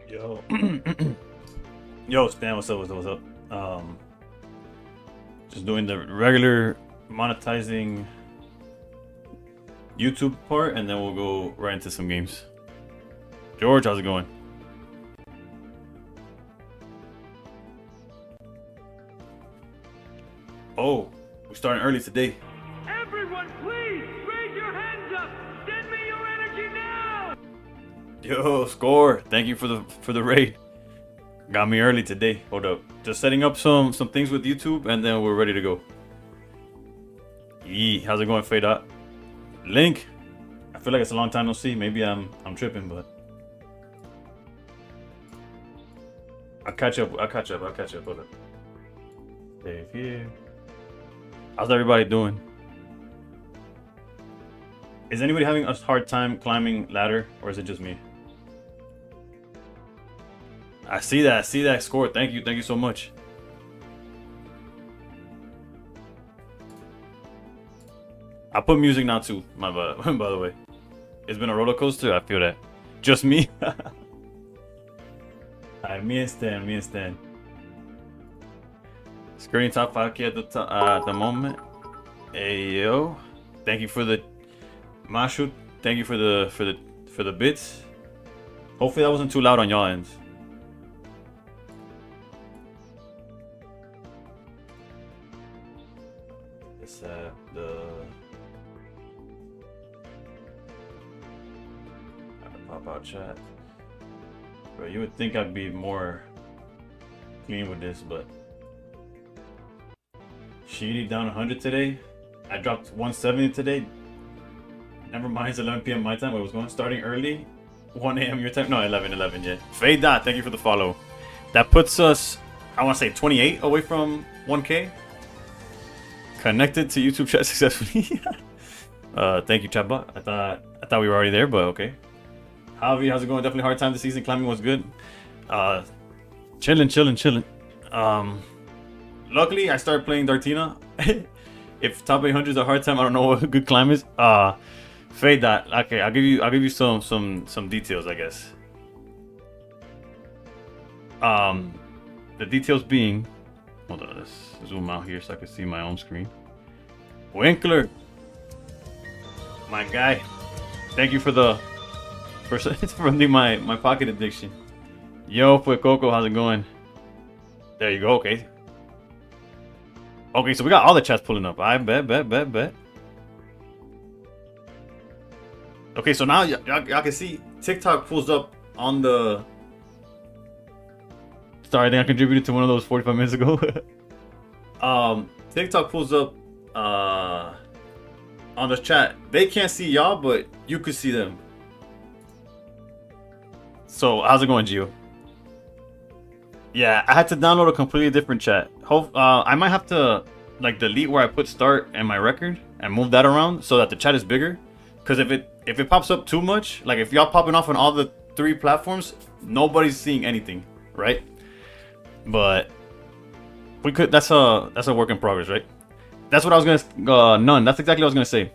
Yo, yo, Stan, what's up? What's up? Just doing the regular monetizing YouTube part, and then we'll go right into some games. George, how's it going? Oh, we're starting early today. Everyone, please raise your hands up. Send me your energy now. Yo, score! Thank you for the raid. Got me early today. Hold up, just setting up some things with YouTube, and then we're ready to go. Yee, how's it going, Fade Out? Link. I feel like it's a long time no see. Maybe I'm tripping, but I'll catch up. Hold up. Save here. How's everybody doing? Is anybody having a hard time climbing ladder, or is it just me? I see that score. Thank you so much. I put music now too, by the way. It's been a roller coaster, I feel that. Just me? Alright, me and Stan. Screen top 5K at the moment. Hey yo. Thank you for the Mashu. Thank you for the bits. Hopefully that wasn't too loud on y'all ends. It's the pop out chat. Bro, you would think I'd be more clean with this, but Sheedy down 100 today. I dropped 170 today. Never mind, it's 11 p.m. my time. I was going starting early. 1 a.m. your time. No, 11, yeah. Fade Dot, thank you for the follow. That puts us, I want to say 28 away from 1K. Connected to YouTube chat successfully. Thank you, chatbot. I thought we were already there, but okay. Javi, how's it going? Definitely hard time this season. Climbing was good. Chilling. Luckily, I started playing Dartina. If top 800 is a hard time, I don't know what a good climb is. Fade that. Okay, I'll give you some details, I guess. The details being, hold on, let's zoom out here so I can see my own screen. Winkler, my guy. Thank you for ending my pocket addiction. Yo, Fue Coco, how's it going? There you go. Okay. Okay, so we got all the chats pulling up. I bet. Okay, so now y'all can see TikTok pulls up on the. Sorry, I think I contributed to one of those 45 minutes ago. TikTok pulls up on the chat. They can't see y'all, but you could see them. So how's it going, Gio? Yeah, I had to download a completely different chat. I might have to like delete where I put start and my record and move that around so that the chat is bigger. Because if it pops up too much, like if y'all popping off on all the 3 platforms, nobody's seeing anything, right? But we could. That's a work in progress, right? That's what I was gonna. None. That's exactly what I was gonna say.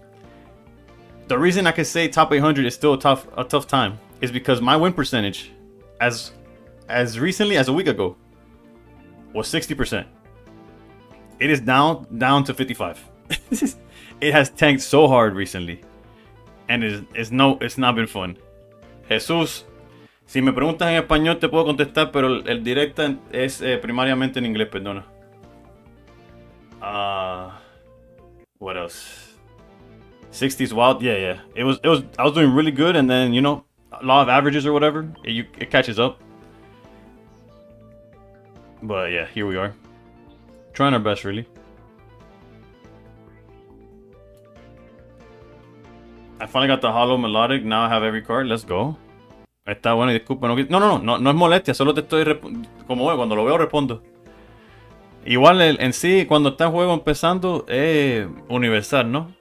The reason I could say top 800 is still a tough time is because my win percentage, as recently as a week ago, was 60%. It is down to 55. It has tanked so hard recently, and it's not been fun. Jesús, si me preguntas en español te puedo contestar, pero el directa es primariamente en inglés, perdona. What else? 60s wild, yeah. It was. I was doing really good, and then law of averages or whatever, it catches up. But yeah, here we are. Trying our best, really. I finally got the hollow melodic. Now I have every card. Let's go. Está bueno y disculpa. No es molestia. Solo te estoy como veo, cuando lo veo respondo. Igual en sí, cuando está el juego empezando, es universal, ¿no?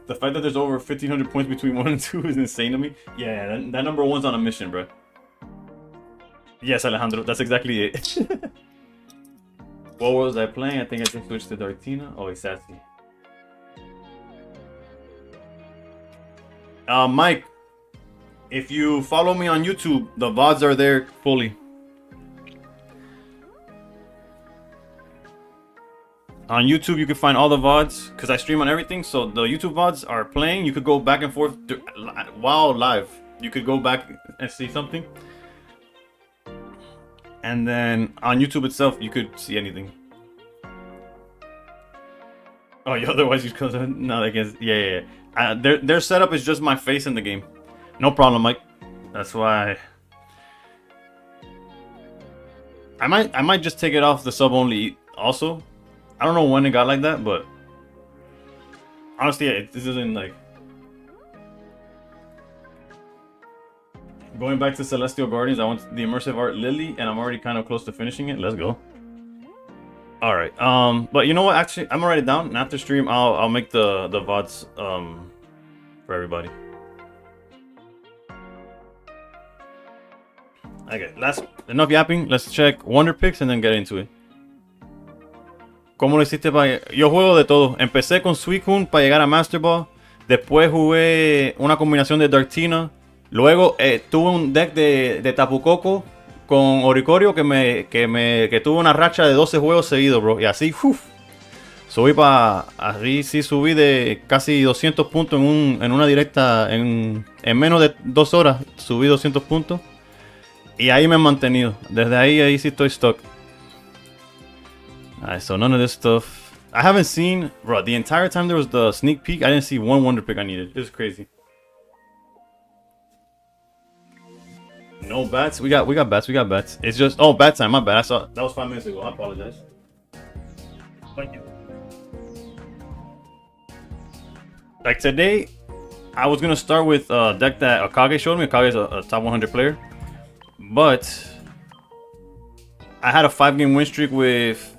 The fact that there's over 1,500 points between 1 and 2 is insane to me. Yeah, that number 1's on a mission, bro. Yes, Alejandro, that's exactly it. What was I playing? I think I just switched to Dartina. Oh, it's sassy. Mike, If you follow me on YouTube, the VODs are there fully. On YouTube, you can find all the VODs because I stream on everything. So the YouTube VODs are playing. You could go back and forth while live. You could go back and see something. And then on YouTube itself, you could see anything. Oh, yeah, otherwise you could not against. Yeah. Their setup is just my face in the game. No problem, Mike. That's why I might just take it off the sub only also. I don't know when it got like that, but honestly, yeah, this isn't like going back to Celestial Guardians. I want the immersive art Lily, and I'm already kind of close to finishing it. Let's go. All right. But you know what? Actually, I'm gonna write it down, and after stream, I'll make the VODs for everybody. Okay. Enough yapping. Let's check Wonder Picks and then get into it. ¿Cómo lo hiciste para...? Yo juego de todo. Empecé con Suicune para llegar a Master Ball. Después jugué una combinación de Dartina. Luego tuve un deck de Tapu Koko con Oricorio que tuve una racha de 12 juegos seguidos, bro. Y así, subí para... Así sí subí de casi 200 puntos en una directa. En menos de 2 horas subí 200 puntos. Y ahí me he mantenido. Desde ahí sí estoy stuck. Alright, so none of this stuff. I haven't seen, bro, the entire time there was the sneak peek, I didn't see one Wonder Pick I needed. It was crazy. No bats? We got bats. It's just, oh, bat time, my bad. I saw, that was 5 minutes ago. I apologize. Thank you. Like today, I was gonna start with a deck that Akage showed me. Akage is a top 100 player. But I had a 5-game win streak with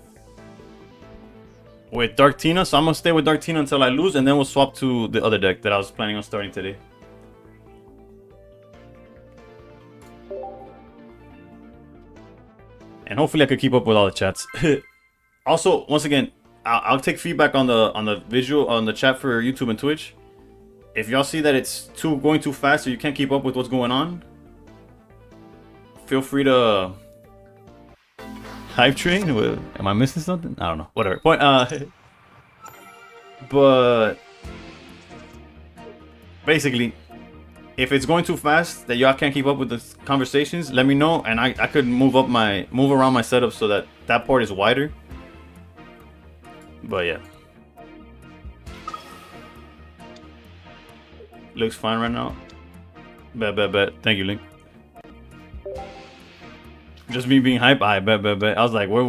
Dark Tina, so I'm gonna stay with Dark Tina until I lose, and then we'll swap to the other deck that I was planning on starting today. And hopefully I could keep up with all the chats. Also, once again, I'll take feedback on the visual on the chat for YouTube and Twitch. If y'all see that it's going too fast or you can't keep up with what's going on, feel free to hype train. Am I missing something? I don't know. Whatever. Point. But basically, if it's going too fast that y'all can't keep up with the conversations, let me know, and I could move around my setup so that part is wider. But yeah, looks fine right now. Bet. Thank you, Link. Just me being hype. I bet. I was like, where?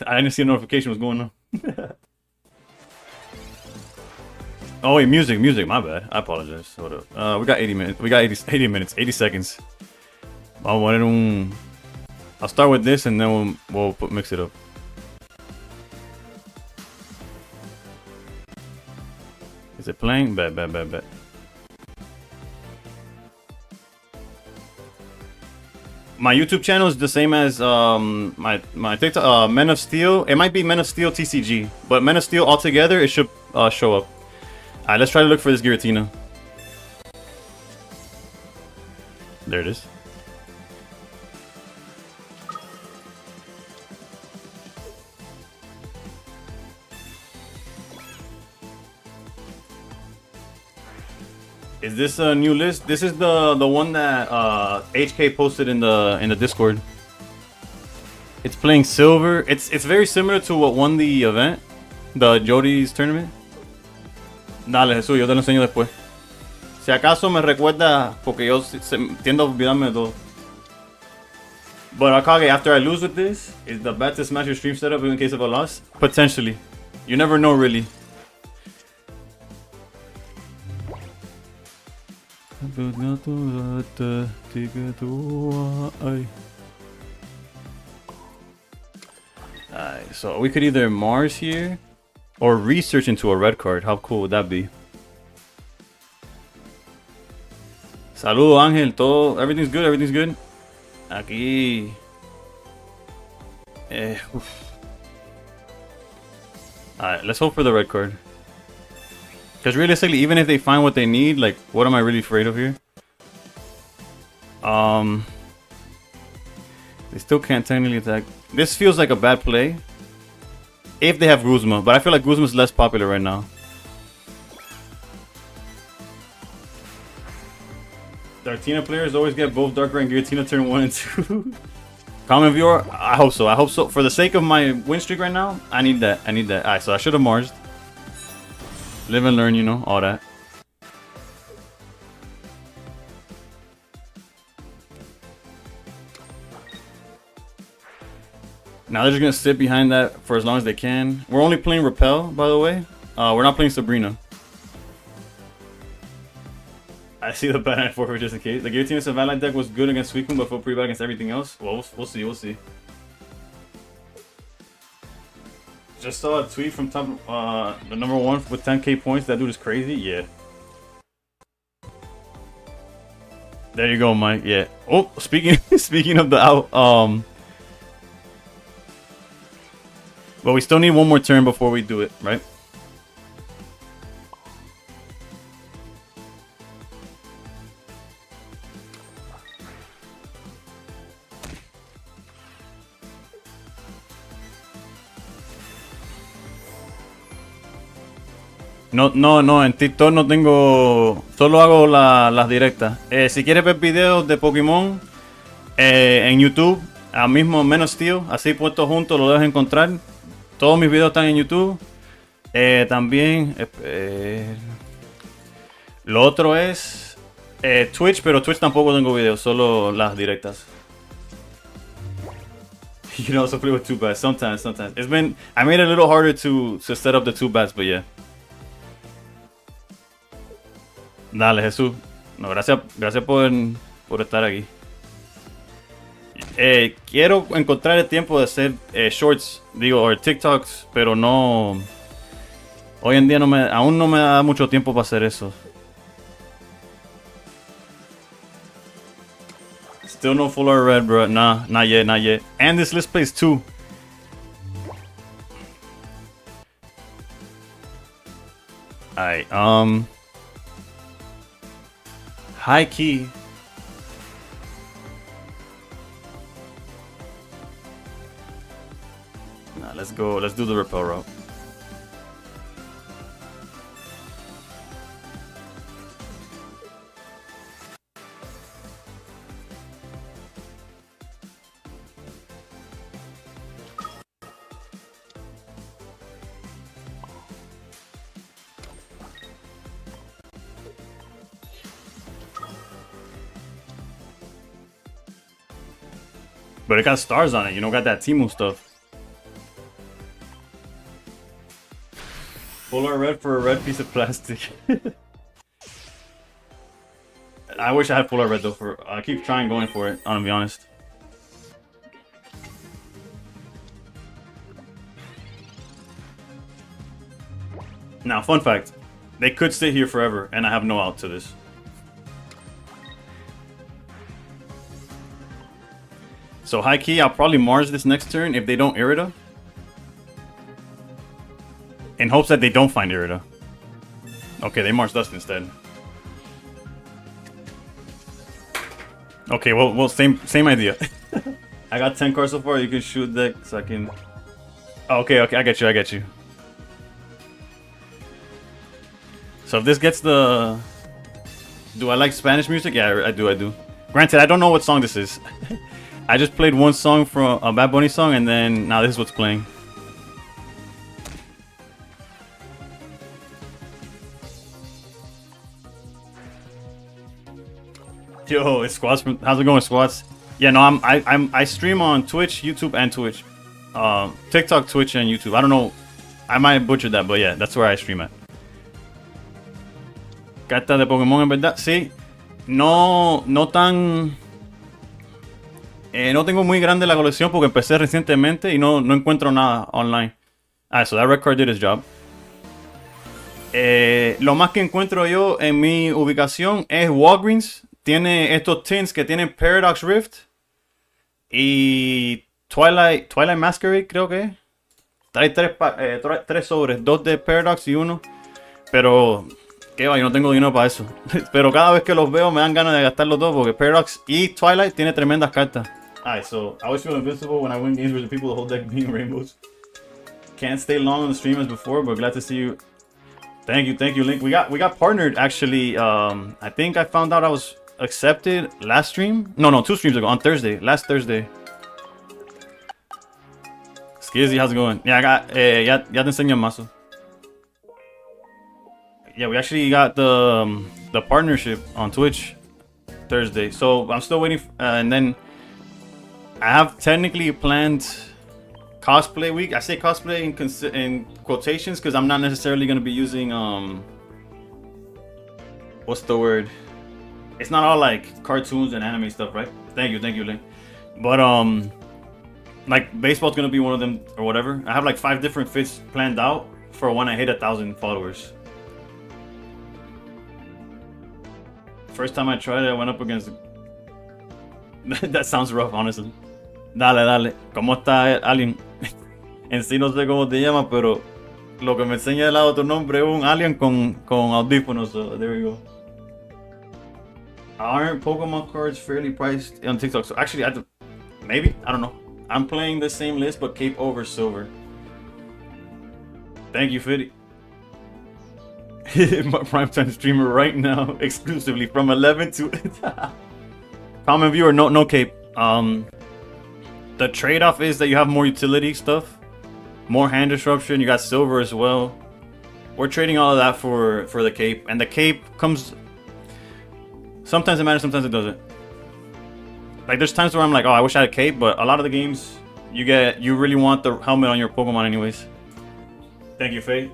I didn't see a notification was going on. Oh wait, music. My bad. I apologize. Hold up. We got 80 minutes. We got 80 minutes. 80 seconds. I'll start with this and then we'll mix it up. Is it playing? Bet. My YouTube channel is the same as my TikTok. Men of Steel. It might be Men of Steel TCG, but Men of Steel altogether, it should show up. Alright, let's try to look for this Giratina. There it is. Is this a new list? This is the one that HK posted in the Discord. It's playing silver. It's very similar to what won the event, the Jody's tournament. Dale, Jesús, yo te lo enseño después. Si acaso me recuerda, porque yo tiendo a olvidarme de todo. But Akage, after I lose with this, is the bet to smash your stream setup in case of a loss? Potentially. You never know, really. Alright, so we could either Mars here or research into a red card. How cool would that be? Saludo, Ángel. Everything's good. Aquí. Alright, let's hope for the red card. Because realistically, even if they find what they need, like, what am I really afraid of here? They still can't technically attack. This feels like a bad play if they have Guzma, but I feel like Guzma is less popular right now. Dartina players always get both Dark Ray and Giratina turn 1 and 2. Common viewer, I hope so. I hope so. For the sake of my win streak right now, I need that. I need that. Alright, so I should have Marsed. Live and learn, you know, all that. Now they're just gonna sit behind that for as long as they can. We're only playing Repel, by the way. We're not playing Sabrina. I see the bad for just in case. The Giratina Savannah deck was good against Suicune, but felt pretty bad against everything else. Well, we'll see. We'll see. Just saw a tweet from top, the number 1 with 10k points. That dude is crazy. Yeah. There you go, Mike. Yeah. Oh, speaking of the out, but we still need one more turn before we do it, right? No, en TikTok no tengo, solo hago las directas. Si quieres ver videos de Pokémon en YouTube, al mismo menos Steel, así puestos juntos lo debes encontrar. Todos mis videos están en YouTube. También lo otro es Twitch, pero Twitch tampoco tengo videos, solo las directas. You can also play with 2 bats sometimes. It's been, I made it a little harder to set up the 2 bats, but yeah. Dale, Jesús. No, gracias por estar aquí. Quiero encontrar el tiempo de hacer shorts, digo, o TikToks, pero no. Hoy en día aún no me da mucho tiempo para hacer eso. Still no full art red, bro. Nah, not yet. And this list plays 2. Alright, high key. Nah, let's go. Let's do the repel route. But it got stars on it, you know, got that Timu stuff. Full art red for a red piece of plastic. I wish I had full art red though. I keep trying going for it, I'm gonna be honest. Now, fun fact. They could sit here forever and I have no out to this. So high key, I'll probably Mars this next turn if they don't Irida. In hopes that they don't find Irida. Okay, they Mars Dust instead. Okay, well, same idea. I got 10 cards so far. You can shoot deck so I can. Oh, okay, I get you. So if this gets the. Do I like Spanish music? Yeah, I do. Granted, I don't know what song this is. I just played one song from a Bad Bunny song, and then now this is what's playing. Yo, it's Squats. How's it going, Squats? Yeah, no, I stream on Twitch, YouTube, and Twitch. TikTok, Twitch, and YouTube. I don't know. I might butcher that, but yeah, that's where I stream at. Cartas de Pokémon, en verdad, sí. No tan. No tengo muy grande la colección porque empecé recientemente y no encuentro nada online. Ah, so that red card did his job. Lo más que encuentro yo en mi ubicación es Walgreens. Tiene estos tins que tienen Paradox Rift y Twilight Masquerade, creo que. Trae tres sobres, 2 de Paradox y 1. Pero ¿Qué va? Yo no tengo dinero para eso. Pero cada vez que los veo me dan ganas de gastarlos todos porque Paradox y Twilight tiene tremendas cartas. Alright, so I always feel invincible when I win games with the people the whole deck being rainbows. Can't stay long on the stream as before, but glad to see you. Thank you, Link. We got partnered actually. I think I found out I was accepted last stream. No, 2 streams ago on Thursday. Last Thursday. Skizzy, how's it going? Yeah, I got ya te enseño el mazo. Yeah, we actually got the partnership on Twitch Thursday. So I'm still waiting, and then I have technically planned cosplay week. I say cosplay in quotations because I'm not necessarily going to be using what's the word? It's not all like cartoons and anime stuff, right? Thank you, Link. But like baseball's gonna be one of them or whatever. I have like 5 different fits planned out for when I hit 1,000 followers. First time I tried it, I went up against. That sounds rough, honestly. Dale. ¿Cómo está Alien? En sí no sé cómo te llamas, pero lo que me enseña de lado tu nombre es un alien con audífonos. So there we go. Aren't Pokemon cards fairly priced on TikTok? So actually, maybe, I don't know. I'm playing the same list, but Cape over Silver. Thank you, Fitty. Primetime streamer right now, exclusively from 11 to common viewer. No Cape. The trade-off is that you have more utility stuff, more hand disruption. You got silver as well. We're trading all of that for the Cape, and the Cape comes. Sometimes it matters, sometimes it doesn't. Like there's times where I'm like, oh, I wish I had a Cape, but a lot of the games you really want the helmet on your Pokemon anyways. Thank you, Faye.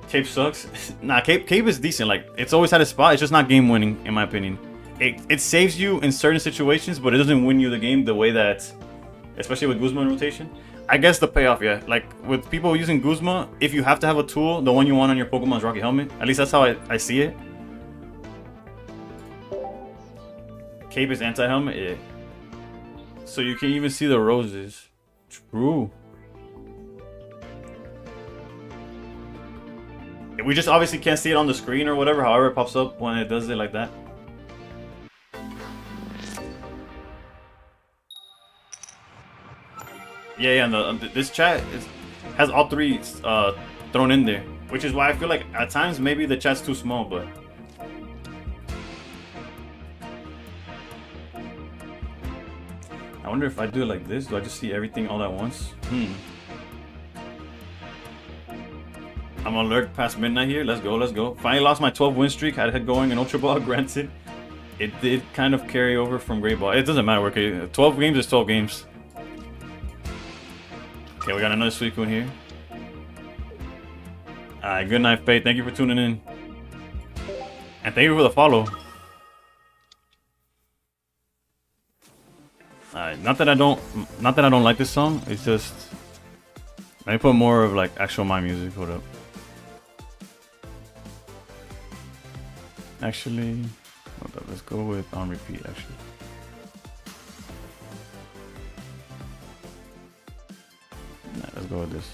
Cape sucks. Nah, Cape is decent. Like it's always had a spot. It's just not game winning in my opinion. It saves you in certain situations, but it doesn't win you the game the way that, especially with Guzma in rotation. I guess the payoff, yeah. Like with people using Guzma, if you have to have a tool, the one you want on your Pokemon's Rocky Helmet. At least that's how I see it. Cape is anti-helmet, yeah. So you can even see the roses. True. We just obviously can't see it on the screen or whatever, however it pops up when it does it like that. Yeah, and this chat has all 3 thrown in there. Which is why I feel like at times maybe the chat's too small, but... I wonder if I do it like this, do I just see everything all at once? I'm alert past midnight here. Let's go. Finally lost my 12 win streak. I had going in Ultra Ball, granted. It did kind of carry over from Great Ball. It doesn't matter, okay? 12 games is 12 games. Okay, we got another Suicune here. Alright, good night, Faye. Thank you for tuning in. And thank you for the follow. Alright, not that I don't like this song, it's just let me put more of like actual my music. Hold up. Actually, hold up, let's go with on repeat actually. Nah, let's go with this.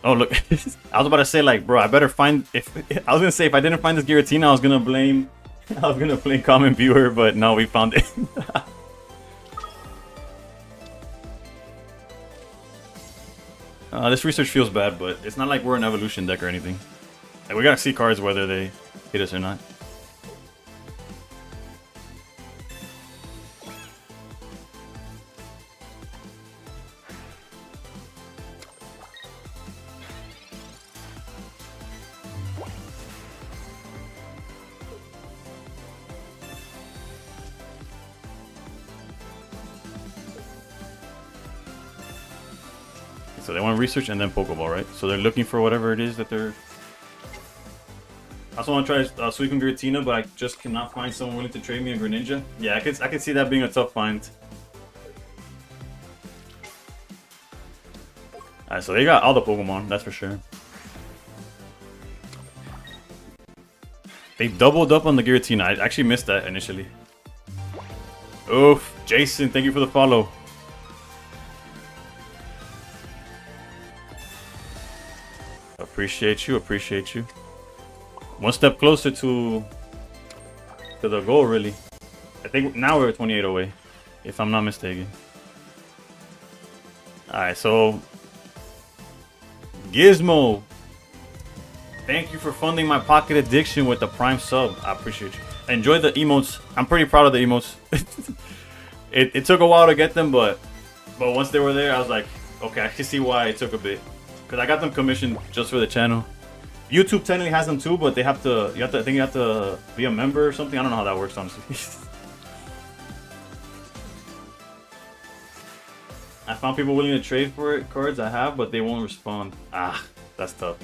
Oh look, I was about to say like, bro, I better find if I didn't find this Giratina, I was gonna blame common viewer, but no, we found it. This research feels bad, but it's not like we're an evolution deck or anything. Like, we gotta see cards whether they hit us or not. So they want research and then Pokeball, right? So they're looking for whatever it is that they're... I also want to try Suicune Giratina, but I just cannot find someone willing to trade me a Greninja. Yeah, I could see that being a tough find. Alright, so they got all the Pokemon, that's for sure. They doubled up on the Giratina. I actually missed that initially. Oof, Jason, thank you for the follow. Appreciate you. Appreciate you. One step closer to the goal, really. I think now we're 28 away, if I'm not mistaken. Alright, so Gizmo, thank you for funding my pocket addiction with the Prime sub. I appreciate you. I enjoyed the emotes. I'm pretty proud of the emotes. It took a while to get them, but once they were there, I was like, okay, I can see why it took a bit. Because I got them commissioned just for the channel. YouTube technically has them too, but they have to, I think you have to be a member or something. I don't know how that works, honestly. I found people willing to trade for it, cards I have, but they won't respond. Ah, that's tough.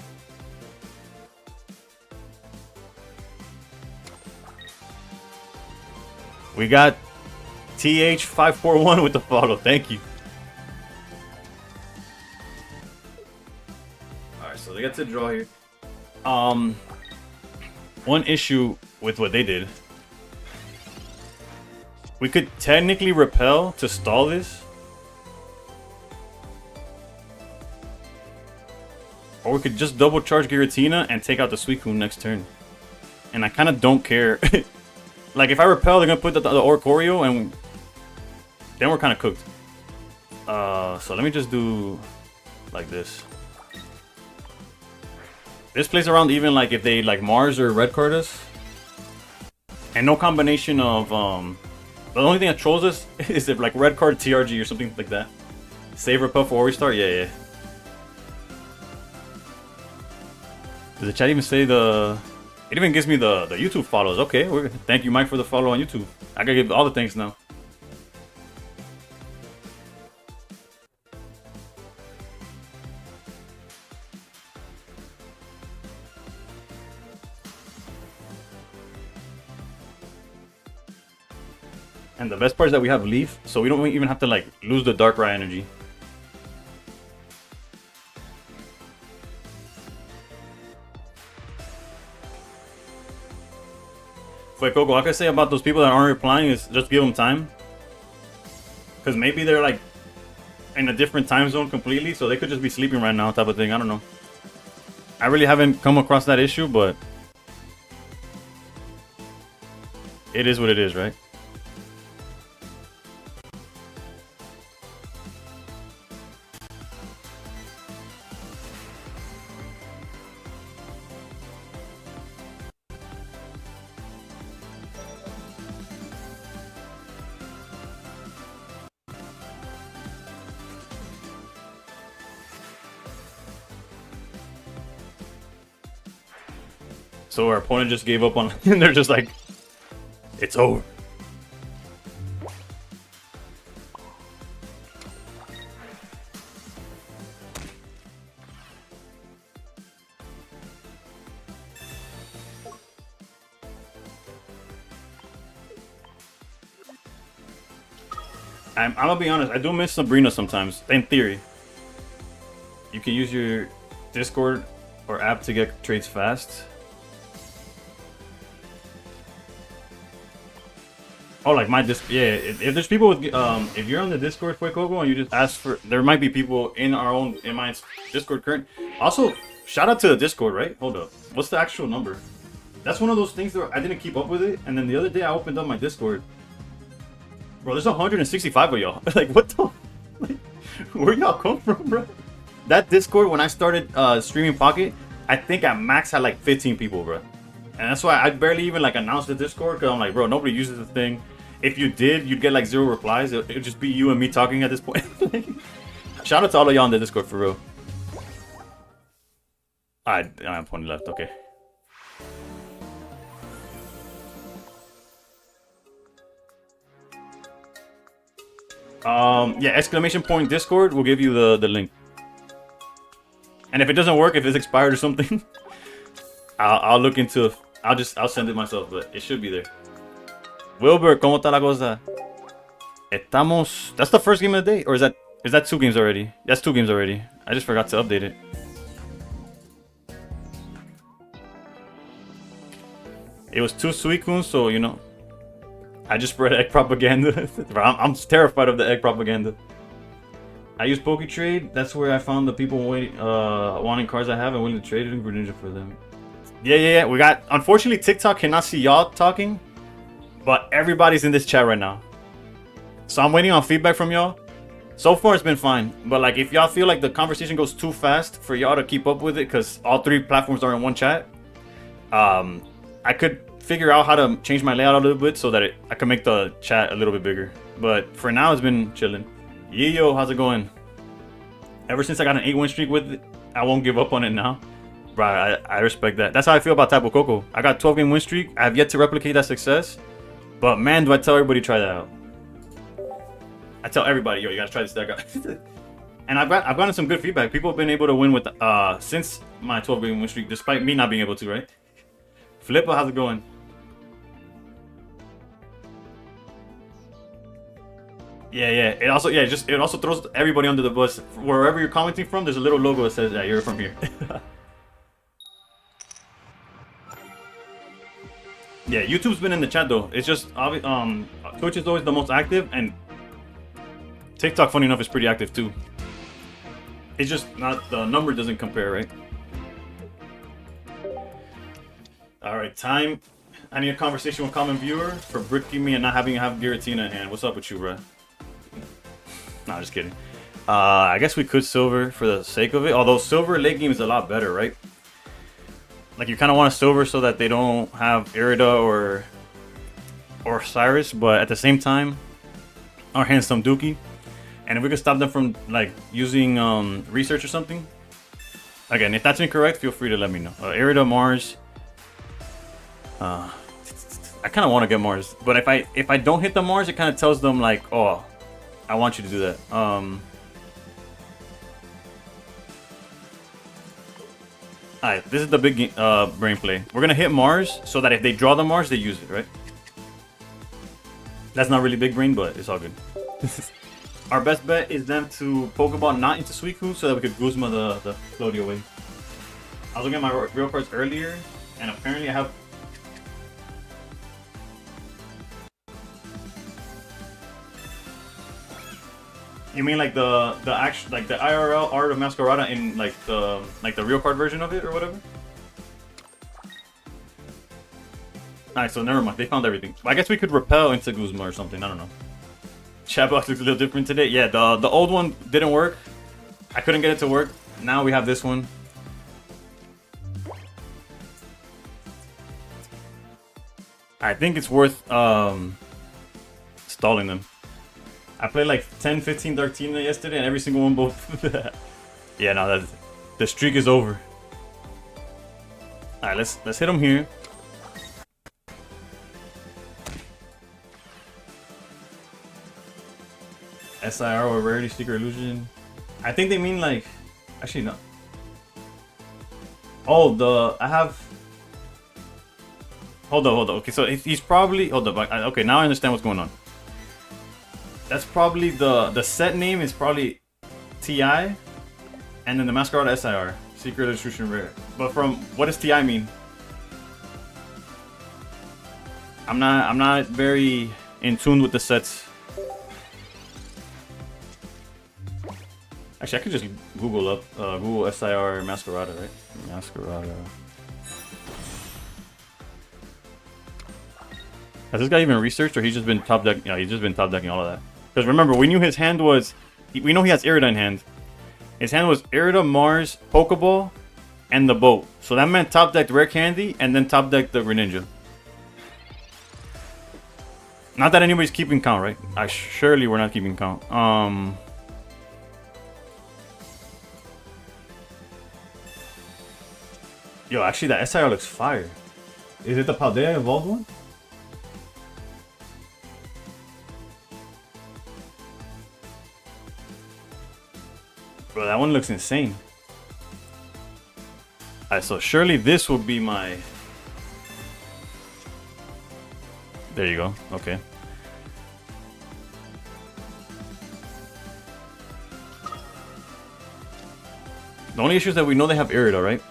We got TH541 with the follow. Thank you. Alright, so they got to draw here. One issue with what they did. We could technically repel to stall this. Or we could just double charge Giratina and take out the Suicune next turn. And I kind of don't care. Like, if I repel, they're going to put the Oricorio, and then we're kind of cooked. So let me just do like this. This plays around even like if they like Mars or red card us. And no combination of, the only thing that trolls us is if like red card TRG or something like that. Save repel for restart? Yeah, yeah. Does the chat even say the... It even gives me the YouTube follows. Okay, thank you, Mike, for the follow on YouTube. I gotta give all the thanks now. And the best part is that we have Leaf, so we don't even have to like lose the Darkrai energy. Wait, Coco, all I can say about those people that aren't replying is just give them time. Because maybe they're like in a different time zone completely, so they could just be sleeping right now type of thing. I don't know. I really haven't come across that issue, but it is what it is, right? So our opponent just gave up on, and they're just like, it's over. I'm gonna be honest, I do miss Sabrina sometimes, in theory. You can use your Discord or app to get trades fast. Oh, like my Discord, yeah. If there's people with, if you're on the Discord, Fuecoco, and you just ask for, there might be people in my Discord current. Also, shout out to the Discord, right? Hold up, what's the actual number? That's one of those things that I didn't keep up with it, and then the other day I opened up my Discord. Bro, there's 165 of y'all. Like, what the, like, where y'all come from, bro? That Discord, when I started streaming Pocket, I think at max had like 15 people, bro. And that's why I barely even like announced the Discord, because I'm like, bro, nobody uses the thing. If you did, you'd get like 0 replies. It would just be you and me talking at this point. Shout out to all of y'all on the Discord, for real. I have 20 left, okay. Yeah, exclamation point Discord will give you the link. And if it doesn't work, if it's expired or something, I'll look into, I'll send it myself, but it should be there. Wilbur, ¿cómo está la cosa? Estamos, that's the first game of the day, or is that 2 games already? That's 2 games already. I just forgot to update it. It was 2 Suicunes, so you know, I just spread egg propaganda. I'm terrified of the egg propaganda. I use PokeTrade. That's where I found the people waiting, wanting cards I have and willing to trade it in Greninja for them. Yeah. We got. Unfortunately, TikTok cannot see y'all talking, but everybody's in this chat right now. So I'm waiting on feedback from y'all. So far, it's been fine. But like, if y'all feel like the conversation goes too fast for y'all to keep up with it, because all 3 platforms are in one chat, I could figure out how to change my layout a little bit so that I can make the chat a little bit bigger. But for now, it's been chilling. Yo, how's it going? Ever since I got an 8-win streak with it, I won't give up on it now. Bro, I respect that. That's how I feel about Tapu Koko. I got 12-game win streak. I have yet to replicate that success. But man, do I tell everybody to try that out. I tell everybody, yo, you gotta try this deck out. And I've gotten some good feedback. People have been able to win with since my 12-game win streak, despite me not being able to, right? Flippa, how's it going? Yeah. It also throws everybody under the bus. Wherever you're commenting from, there's a little logo that says, "Yeah, you're from here." Yeah, YouTube's been in the chat though. It's just Twitch is always the most active, and TikTok, funny enough, is pretty active too. It's just not the number doesn't compare, right? All right, time. I need a conversation with common viewer for bricking me and not having to have Giratina in hand. What's up with you, bro? Nah, just kidding. I guess we could silver for the sake of it. Although silver late game is a lot better, right? Like you kind of want to silver so that they don't have Irida or Cyrus, but at the same time, our hand's some Dookie. And if we could stop them from like using research or something. Again, if that's incorrect, feel free to let me know. Irida, Mars. I kind of want to get Mars, but if I don't hit the Mars, it kind of tells them like, oh, I want you to do that. Alright, this is the big brain play. We're gonna hit Mars so that if they draw the Mars, they use it, right? That's not really big brain, but it's all good. Our best bet is them to Pokeball not into Suicune so that we could Guzma the floaty away. I was looking at my real cards earlier, and apparently I have. You mean like the actual like the IRL Art of Masquerada in like the real card version of it or whatever? Alright, so never mind. They found everything. I guess we could repel into Guzma or something. I don't know. Chatbox looks a little different today. Yeah, the old one didn't work. I couldn't get it to work. Now we have this one. I think it's worth stalling them. I played like 10, 15 Darktina yesterday, and every single one both. Yeah, no, the streak is over. All right, let's hit them here. SIR or Rarity Seeker Illusion. I think they mean like, actually no. Oh, I have. Hold on. Okay, so he's probably okay, now I understand what's going on. That's probably the set name is probably TI, and then the Masquerade SIR, Secret Illustration Rare. But from what does TI mean? I'm not very in tune with the sets. Actually, I could just Google up Google SIR Masquerada, right? Masquerada. Has this guy even researched, or he's just been top deck? Yeah, he's just been top decking all of that. Because remember, we knew his hand was. We know he has Irida in hand. His hand was Irida, Mars, Pokeball, and the boat. So that meant top decked Rare Candy and then top decked the Greninja. Not that anybody's keeping count, right? Surely we're not keeping count. Yo, actually, that SIR looks fire. Is it the Paldea evolved one? Bro, that one looks insane. Alright, so surely this will be my... There you go, okay. The only issue is that we know they have Irida, right?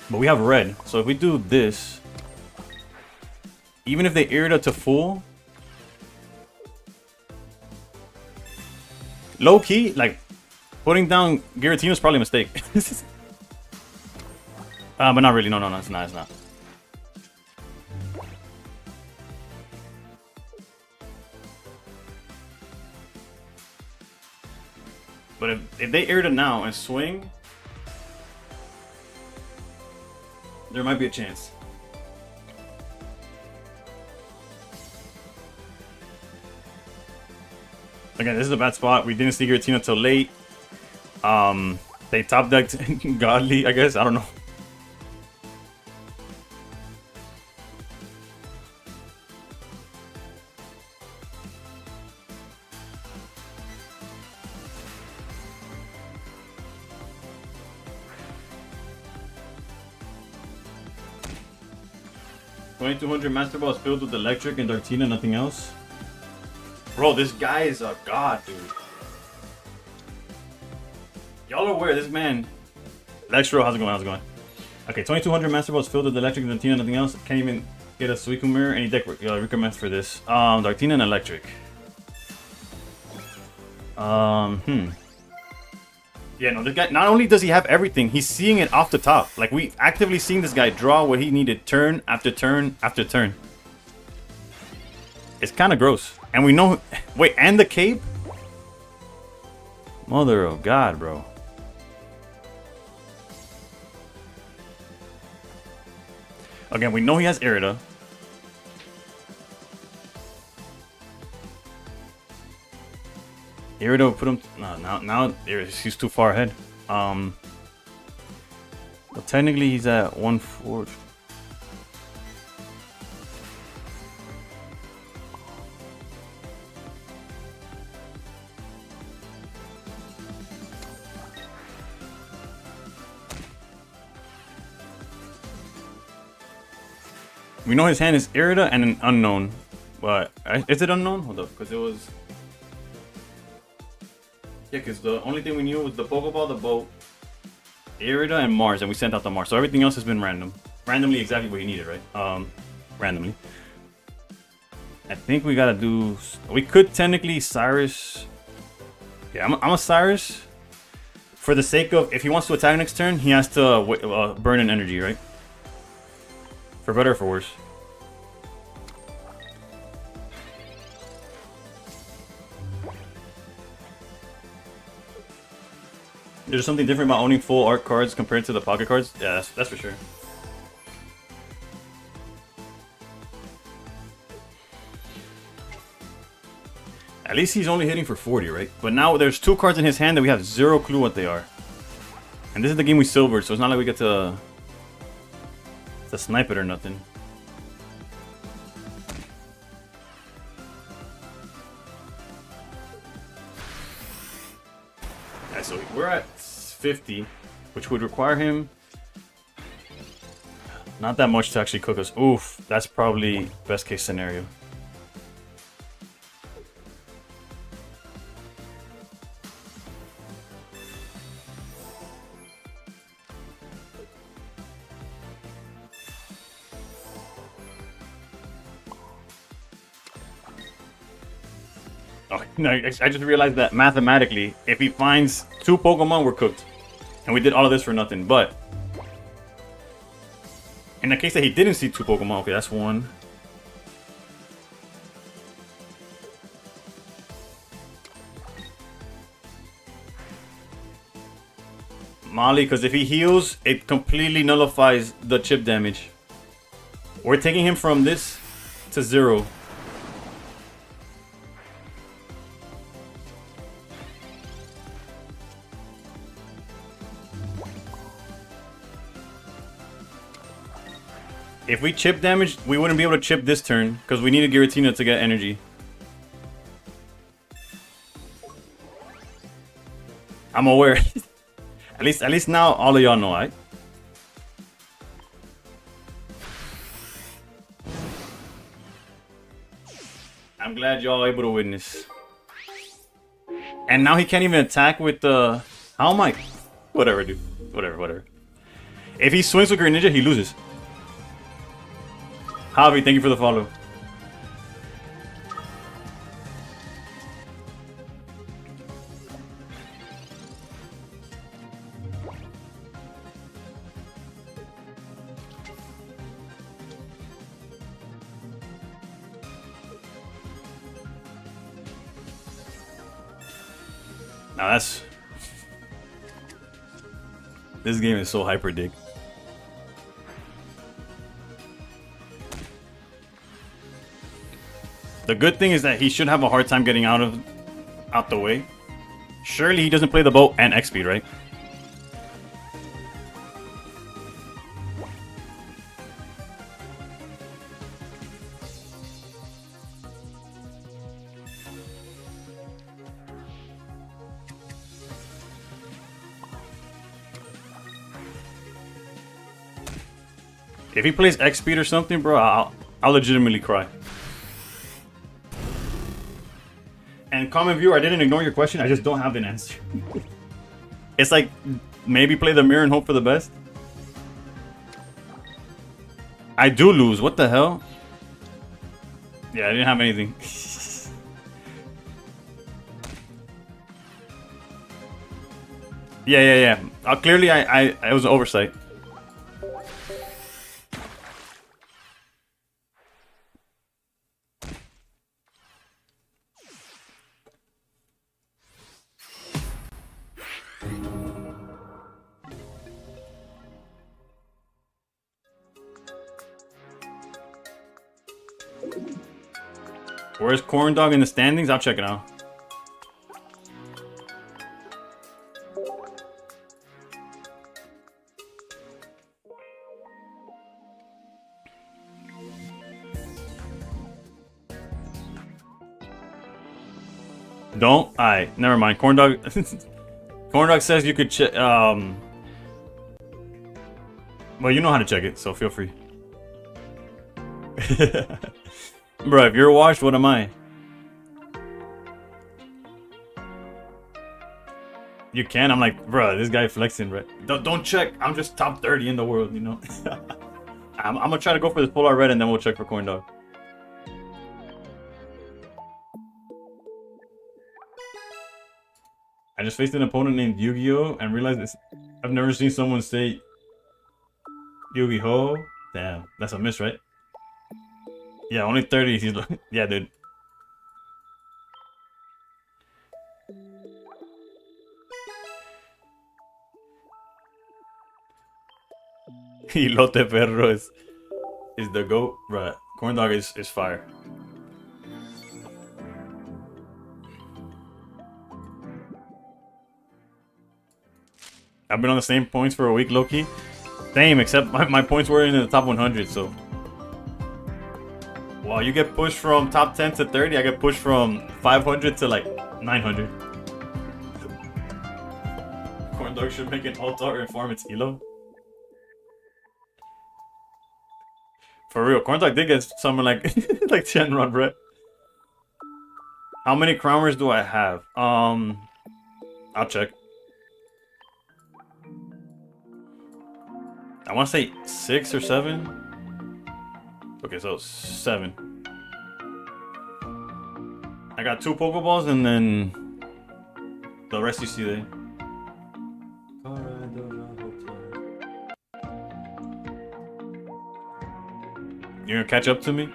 But we have red, so if we do this... Even if they Irida to full... Low key, like, putting down Giratina is probably a mistake. But not really. No, it's not. It's not. But if they aired it now and swing, there might be a chance. Again, this is a bad spot. We didn't see Giratina till late. They top decked Godly, I guess. I don't know. $2,200 Master Ball is filled with electric and Dartina, nothing else. Bro, this guy is a god, dude. Y'all are aware, this man. Lextro, how's it going? How's it going? Okay, 2,200 Master Ball is filled with electric and Dartina, nothing else. Can't even get a Suicune Mirror. Any deck recommends for this? Dartina and electric. Yeah, no, this guy, not only does he have everything, he's seeing it off the top. Like, we actively seeing this guy draw what he needed turn after turn after turn. It's kind of gross. And we know... Wait, and the cape? Mother of God, bro. Again, we know he has Irida. Irida put him... No, now he's too far ahead. Well, technically he's at 1/4. We know his hand is Irida and an unknown. But is it unknown? Hold up, because it was... Yeah, because the only thing we knew was the Pokeball, the boat, Irida, and Mars, and we sent out the Mars. So everything else has been random. Randomly exactly what he needed, right? Randomly. I think we gotta do... We could technically Cyrus... Yeah, I'm a Cyrus. For the sake of... If he wants to attack next turn, he has to burn an energy, right? For better or for worse. There's something different about owning full art cards compared to the pocket cards. Yeah, that's for sure. At least he's only hitting for 40, right? But now there's two cards in his hand that we have zero clue what they are. And this is the game we silvered, so it's not like we get to snipe it or nothing. Yeah, so we're at 50, which would require him not that much to actually cook us. Oof, that's probably best case scenario. Oh, no, I just realized that mathematically, if he finds two Pokemon, we're cooked. And we did all of this for nothing, but... In the case that he didn't see two Pokemon, okay, that's one. Molly, because if he heals, it completely nullifies the chip damage. We're taking him from this to 0. If we chip damage, we wouldn't be able to chip this turn because we needed Giratina to get energy. I'm aware. at least now all of y'all know, right? I'm glad y'all able to witness. And now he can't even attack with the... How am I? Whatever, dude. Whatever. If he swings with Greninja, he loses. Javi, thank you for the follow. Now that's... This game is so hyper dig. The good thing is that he should have a hard time getting out the way. Surely he doesn't play the boat and X speed, right? If he plays X speed or something, bro, I'll legitimately cry. And common viewer, I didn't ignore your question. I just don't have an answer. It's like maybe play the mirror and hope for the best. I do lose. What the hell? Yeah, I didn't have anything. Yeah. Clearly, it was an oversight. Where's Corn Dog in the standings? I'll check it out. Don't? Alright, never mind. Corn Dog... Corn Dog says you could check... Well, you know how to check it, so feel free. Bro, if you're washed, what am I? You can? I'm like, bro, this guy flexing, right? Don't check. I'm just top 30 in the world, you know? I'm gonna try to go for this Polar Red and then we'll check for Corn Dog. I just faced an opponent named Yu-Gi-Oh! And realized this. I've never seen someone say Yu-Gi-Oh! Damn, that's a miss, right? Yeah, only 30. He's like, yeah, dude. Elote Perro is the GOAT. Right. Corn Dog is fire. I've been on the same points for a week, low-key. Same, except my points were in the top 100, so... Wow, you get pushed from top 10 to 30, I get pushed from 500 to like 900. Corn Dog should make an alt-art and farm its elo. For real, Corn Dog did get someone like like Shenron, bro. How many crowners do I have? I'll check. I want to say 6 or 7. Okay, so 7. I got 2 Pokeballs and then the rest you see there. You're gonna catch up to me?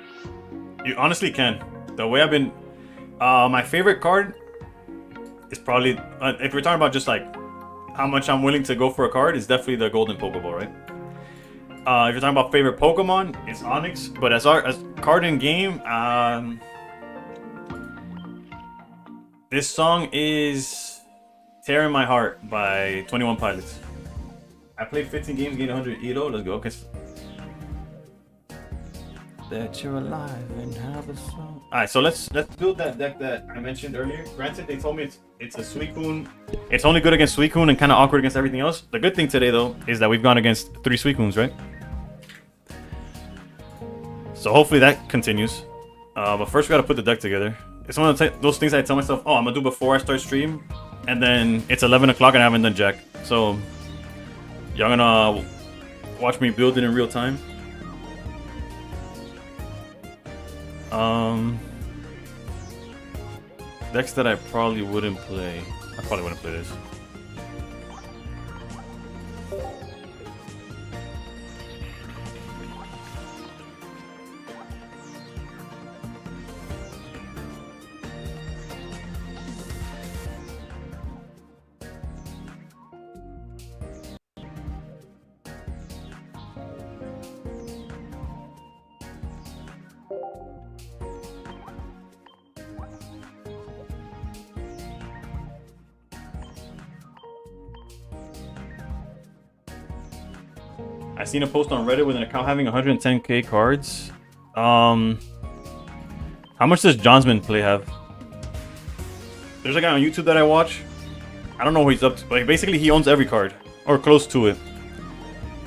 You honestly can. The way I've been... my favorite card is probably... if we're talking about just like how much I'm willing to go for a card, it's definitely the Golden Pokeball, right? If you're talking about favorite Pokemon, it's Onix. But as card in game, this song is "Tearing My Heart" by 21 Pilots. I played 15 games, gained 100 Elo. Let's go. Okay. That you're alive and have a song. All right, so let's build that deck that I mentioned earlier. Granted, they told me it's a Suicune. It's only good against Suicune and kind of awkward against everything else. The good thing today, though, is that we've gone against 3 Suicunes, right? So hopefully that continues. But first we gotta put the deck together. It's one of those things I tell myself, oh, I'm gonna do before I start stream, and then it's 11 o'clock and I haven't done jack. So y'all gonna watch me build it in real time. Decks that I probably wouldn't play. I probably wouldn't play this. I seen a post on Reddit with an account having 110k cards. How much does Johnsman play have? There's a guy on YouTube that I watch. I don't know what he's up to. Like, basically, he owns every card. Or close to it.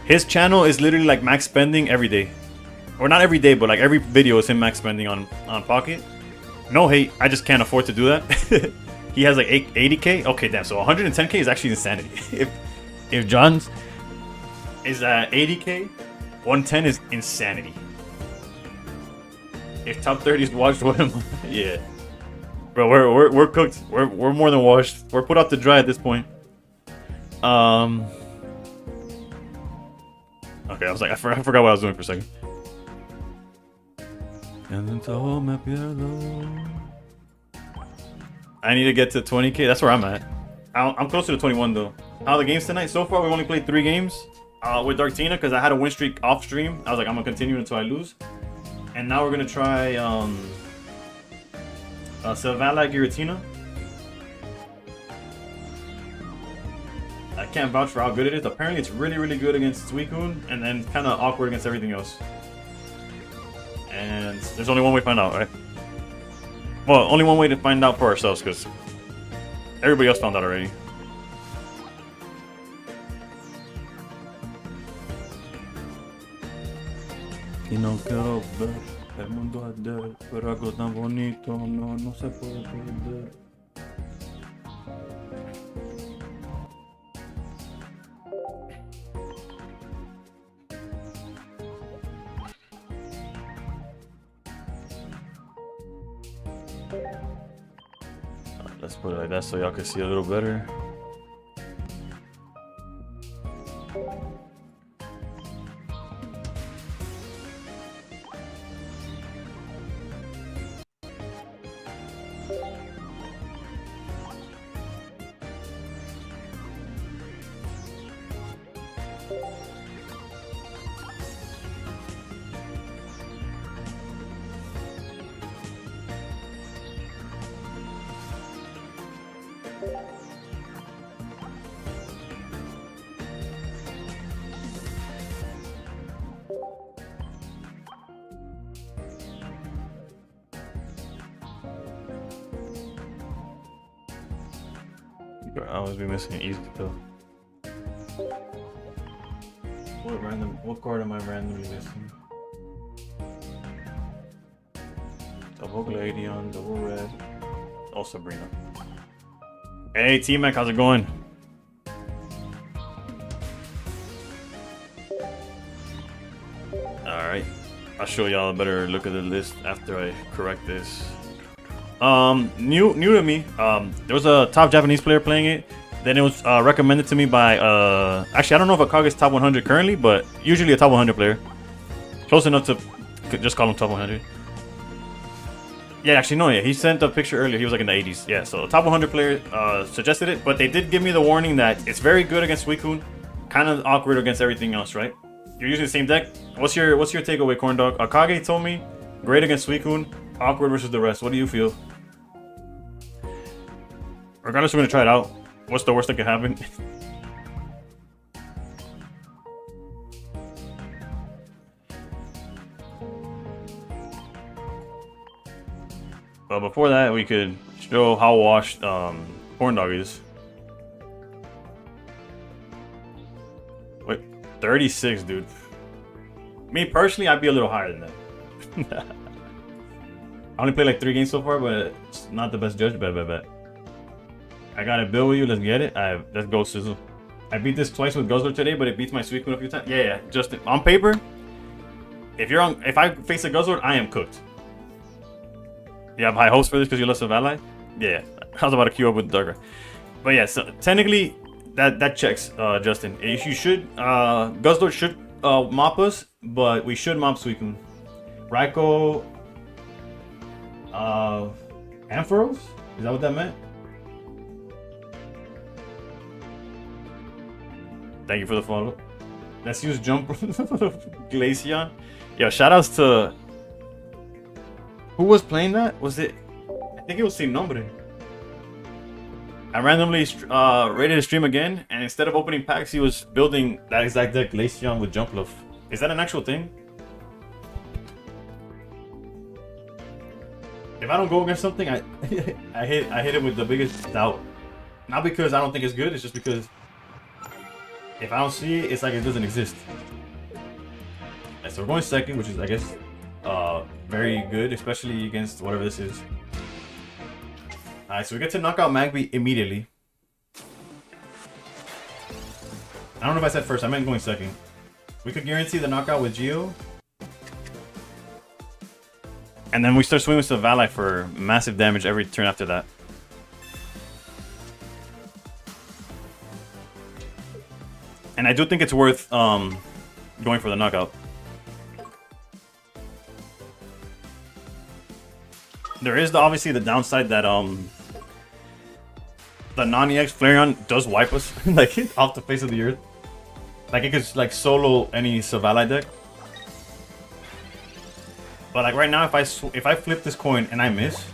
His channel is literally like max spending every day. Or not every day, but like every video is him max spending on Pocket. No hate, I just can't afford to do that. He has like 80k? Okay, damn, so 110k is actually insanity. If John's is at 80k, 110 is insanity. If top 30 is washed, what am I? Yeah. Bro, we're cooked. We're more than washed. We're put out to dry at this point. Okay, I was like, I forgot what I was doing for a second. I need to get to 20k. That's where I'm at. I'm closer to 21 though. How are the games tonight? So far, we've only played 3 games with Darktina because I had a win streak off stream. I was like, I'm gonna continue until I lose. And now we're gonna try Silvala Giratina. I can't vouch for how good it is. Apparently, it's really, really good against Suicune, and then kind of awkward against everything else. And there's only one way to find out, right? Well, only one way to find out for ourselves, because everybody else found out already. Y no quiero ver el mundo arder, pero algo tan bonito no se puede perder. Let's put it like that so y'all can see a little better. I always be missing easy though. What card am I randomly missing? Double Gladion, double red. Oh, Sabrina. Hey T-Mac, how's it going? Alright. I'll show y'all a better look at the list after I correct this. New to me. There was a top Japanese player playing it. Then it was recommended to me by actually I don't know if Akage's top 100 currently, but usually a top 100 player. Close enough to just call him top 100. Yeah, actually no, yeah, he sent a picture earlier. He was like in the 80s. Yeah, so a top 100 player suggested it, but they did give me the warning that it's very good against Suicune, kind of awkward against everything else, right? You're using the same deck. What's your takeaway, Corn Dog? Akage told me great against Suicune, awkward versus the rest. What do you feel? Regardless, we're gonna try it out. What's the worst that could happen? But before that, we could show how washed Corn Dog is. Wait, 36, dude. Me personally, I'd be a little higher than that. I only played like 3 games so far, but it's not the best judge. Bet. I got a bill with you. Let's get it. Let's go, Sizzle. I beat this twice with Guzzler today, but it beats my Suicune a few times. Yeah. Just on paper, if I face a Guzzler, I am cooked. You have high hopes for this because you lost a ally? Yeah. I was about to queue up with Darker. But yeah, so technically that checks, Justin. You should Guzzler should mop us, but we should mop Suicune. Raikou Ampharos? Is that what that meant? Thank you for the follow. Let's use Jump Glaceon. Yo, shoutouts to... Who was playing that? Was it... I think it was Sin Nombre. I randomly rated a stream again, and instead of opening packs, he was building that exact deck, Glaceon with Jump Luff. Is that an actual thing? If I don't go against something, I I hit it with the biggest doubt. Not because I don't think it's good, it's just because if I don't see it, it's like it doesn't exist. Right, so we're going second, which is, I guess, very good, especially against whatever this is. Alright, so we get to knock out Magby immediately. I don't know if I said first, I meant going second. We could guarantee the knockout with Geo. And then we start swinging with Savali for massive damage every turn after that. And I do think it's worth going for the knockout. There is obviously the downside that the non-EX Flareon does wipe us like off the face of the earth. Like it could like solo any Savali deck. But like right now, if I flip this coin and I miss,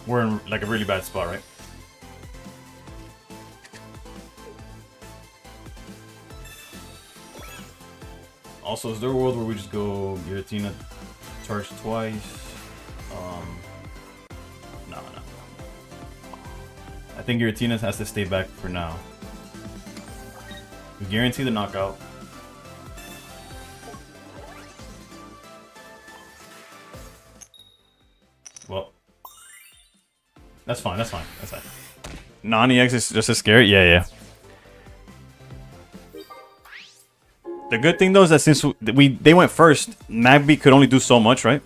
we're in like a really bad spot, right? Also, is there a world where we just go Giratina, charge twice? No. I think Giratina has to stay back for now. We guarantee the knockout. Well, that's fine. That's fine. That's fine. Non-EX is just as scary. Yeah. The good thing though is that since they went first, Magby could only do so much, right?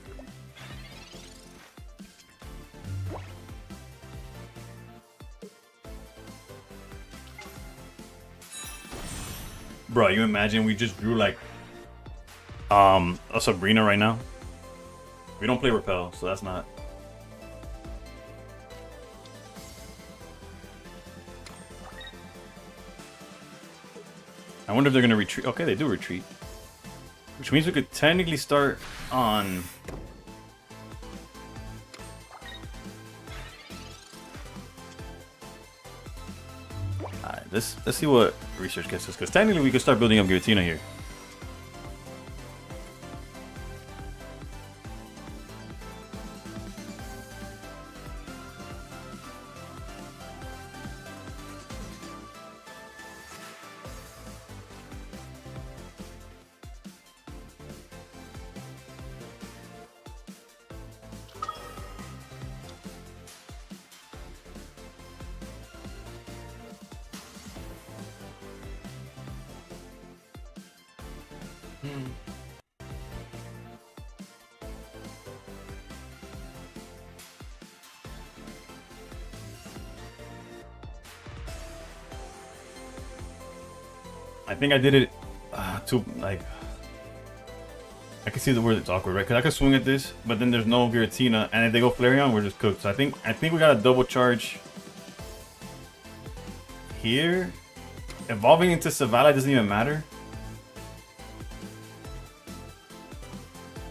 Bro, you imagine we just drew like a Sabrina right now? We don't play Repel, so that's not. I wonder if they're gonna retreat. Okay, they do retreat. Which means we could technically start on. Alright, let's see what research gets us, because technically we could start building up Giratina here. I think I did it too, like, I can see the word it's awkward, right? Because I could swing at this, but then there's no Giratina, and if they go Flareon, we're just cooked. So I think we got a double charge here. Evolving into Savali doesn't even matter.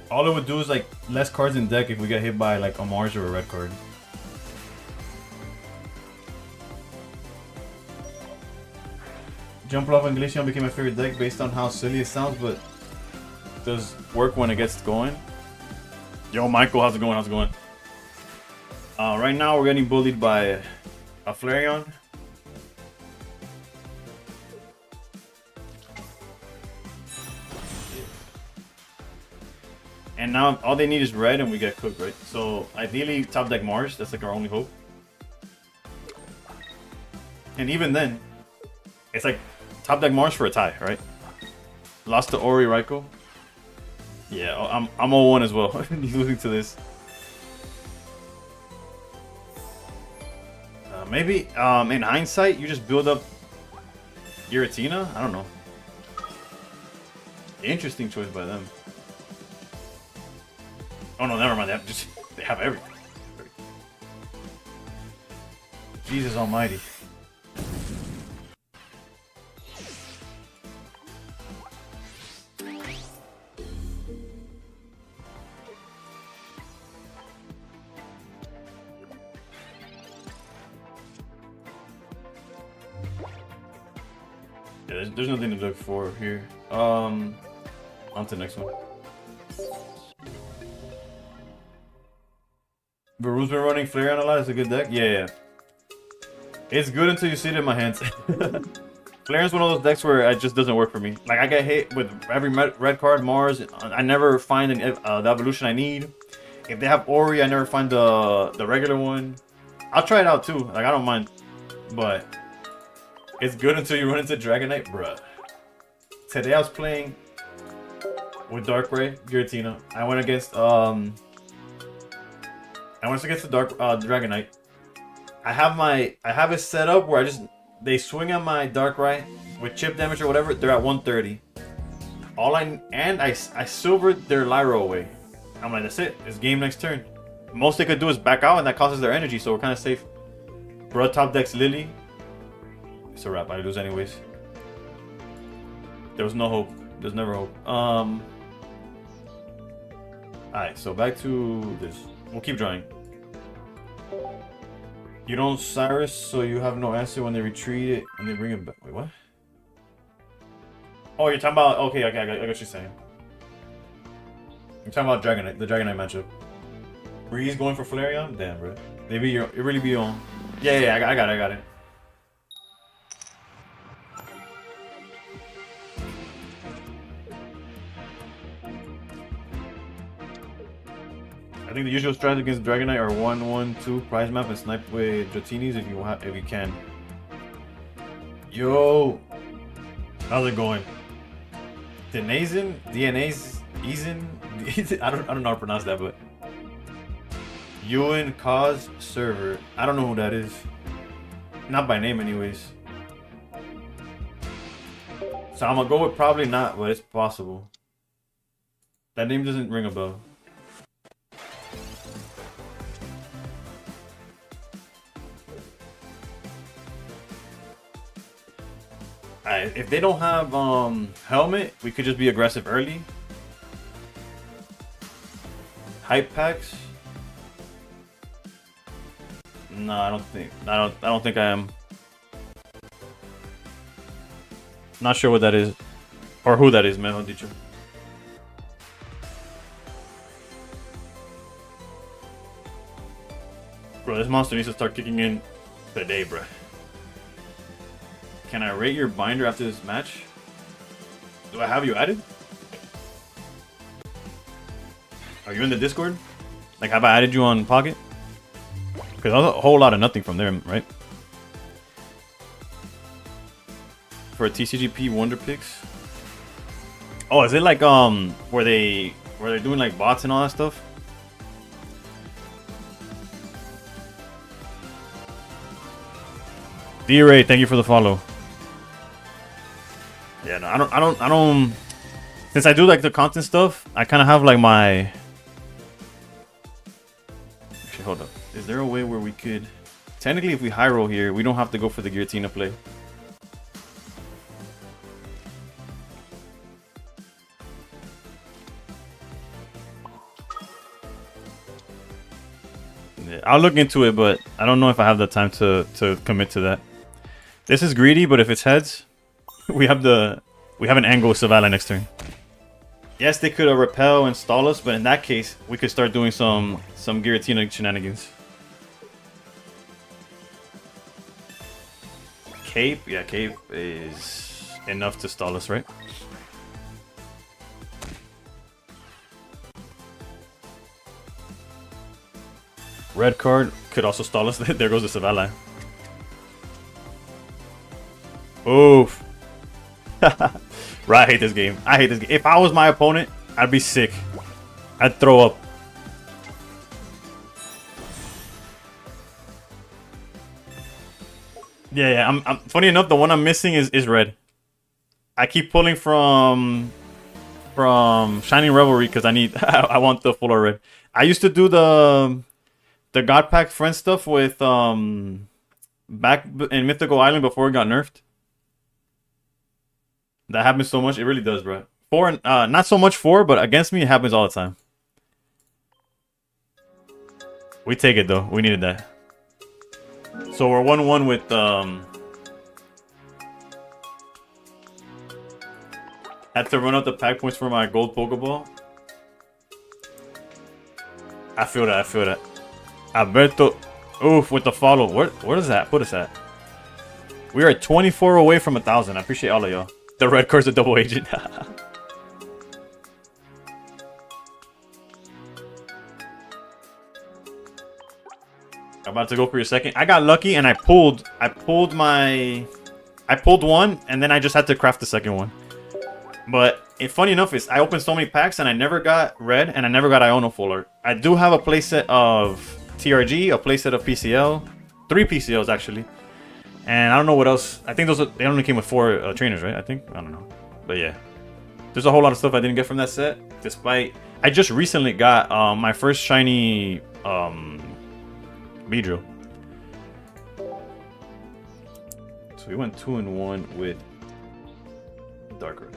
All it would do is like less cards in deck if we get hit by like a Mars or a red card. Jump Off and Glaceon became my favorite deck based on how silly it sounds, but it does work when it gets going. Yo, Michael, how's it going? How's it going? Right now we're getting bullied by a Flareon. And now all they need is red and we get cooked, right? So ideally top deck Mars, that's like our only hope. And even then, it's like top deck Mars for a tie, right? Lost to Ori Raikou. Yeah, I'm 0-1 as well. He's losing to this. Maybe in hindsight, you just build up Giratina? I don't know. Interesting choice by them. Oh no, never mind. They have everything. Jesus Almighty. Yeah, there's nothing to look for here. On to the next one. Baru's been running Flare Analyze, a good deck? Yeah. It's good until you see it in my hands. Flare is one of those decks where it just doesn't work for me. Like, I get hit with every red card, Mars. I never find the evolution I need. If they have Ori, I never find the regular one. I'll try it out too. Like, I don't mind. But it's good until you run into Dragonite, bruh. Today I was playing with Darkrai, Giratina. I went against the Dragonite. I have it set up where they swing at my Darkrai with chip damage or whatever. They're at 130. I silvered their Lyra away. I'm like, that's it. It's game next turn. Most they could do is back out, and that causes their energy, so we're kind of safe. Bro, top decks Lily. It's a wrap. I lose anyways. There was no hope. There's never hope. Alright, so back to this. We'll keep drawing. You don't Cyrus, so you have no answer when they retreat it and they bring it back. Wait, what? Oh, you're talking about... Okay, I got what you're saying. You're talking about Dragonite, the Dragonite matchup. Breeze going for Flareon? Damn, bro. It really be on. Yeah, I got it. I think the usual strategy against Dragonite are 1-1-2 prize map and snipe with Jotinis if you can. Yo, how's it going? DNA's Eason? I don't know how to pronounce that, but Ewan Cause server. I don't know who that is. Not by name, anyways. So I'm gonna go with probably not, but it's possible. That name doesn't ring a bell. If they don't have helmet, we could just be aggressive early. Hype packs. No, I don't think I am. Not sure what that is or who that is, man. How did you? Bro, this monster needs to start kicking in today, bro. Can I rate your binder after this match? Do I have you added? Are you in the Discord? Like, have I added you on Pocket? Because that was a whole lot of nothing from there, right? For a TCGP Wonder Picks. Oh, is it like where they're doing like bots and all that stuff? D-Ray, thank you for the follow. Yeah, no, I don't. Since I do like the content stuff, I kind of have like my. Actually, hold up. Is there a way where we could? Technically, if we high roll here, we don't have to go for the Giratina play. Yeah, I'll look into it, but I don't know if I have the time to commit to that. This is greedy, but if it's heads. We have an angle with Savala next turn. Yes, they could repel and stall us, but in that case, we could start doing some Giratina shenanigans. Cape, yeah, Cape is enough to stall us, right? Red card could also stall us. There goes the Savala. Oof. Right, I hate this game. I hate this game. If I was my opponent, I'd be sick. I'd throw up. Yeah. I'm funny enough, the one I'm missing is red. I keep pulling from Shining Revelry because I want the full red. I used to do the God Pack friend stuff with back in Mythical Island before it got nerfed. That happens so much. It really does, bro. Not so much 4, but against me, it happens all the time. We take it, though. We needed that. So we're 1-1 with Had to run out the pack points for my gold Pokeball. I feel that, I feel that. Alberto, oof, with the follow. Where does that put us at? We are 24 away from 1,000. I appreciate all of y'all. The red card's a double agent. I'm about to go for your second. I got lucky and I pulled one and then I just had to craft the second one. But funny enough is I opened so many packs and I never got red and I never got Iono full art. I do have a playset of TRG, a playset of PCL, 3 PCLs actually. And I don't know what else. I think they only came with 4 trainers, right? I think. I don't know. But yeah. There's a whole lot of stuff I didn't get from that set. Despite I just recently got my first shiny Beedrill. So we went 2-1 with dark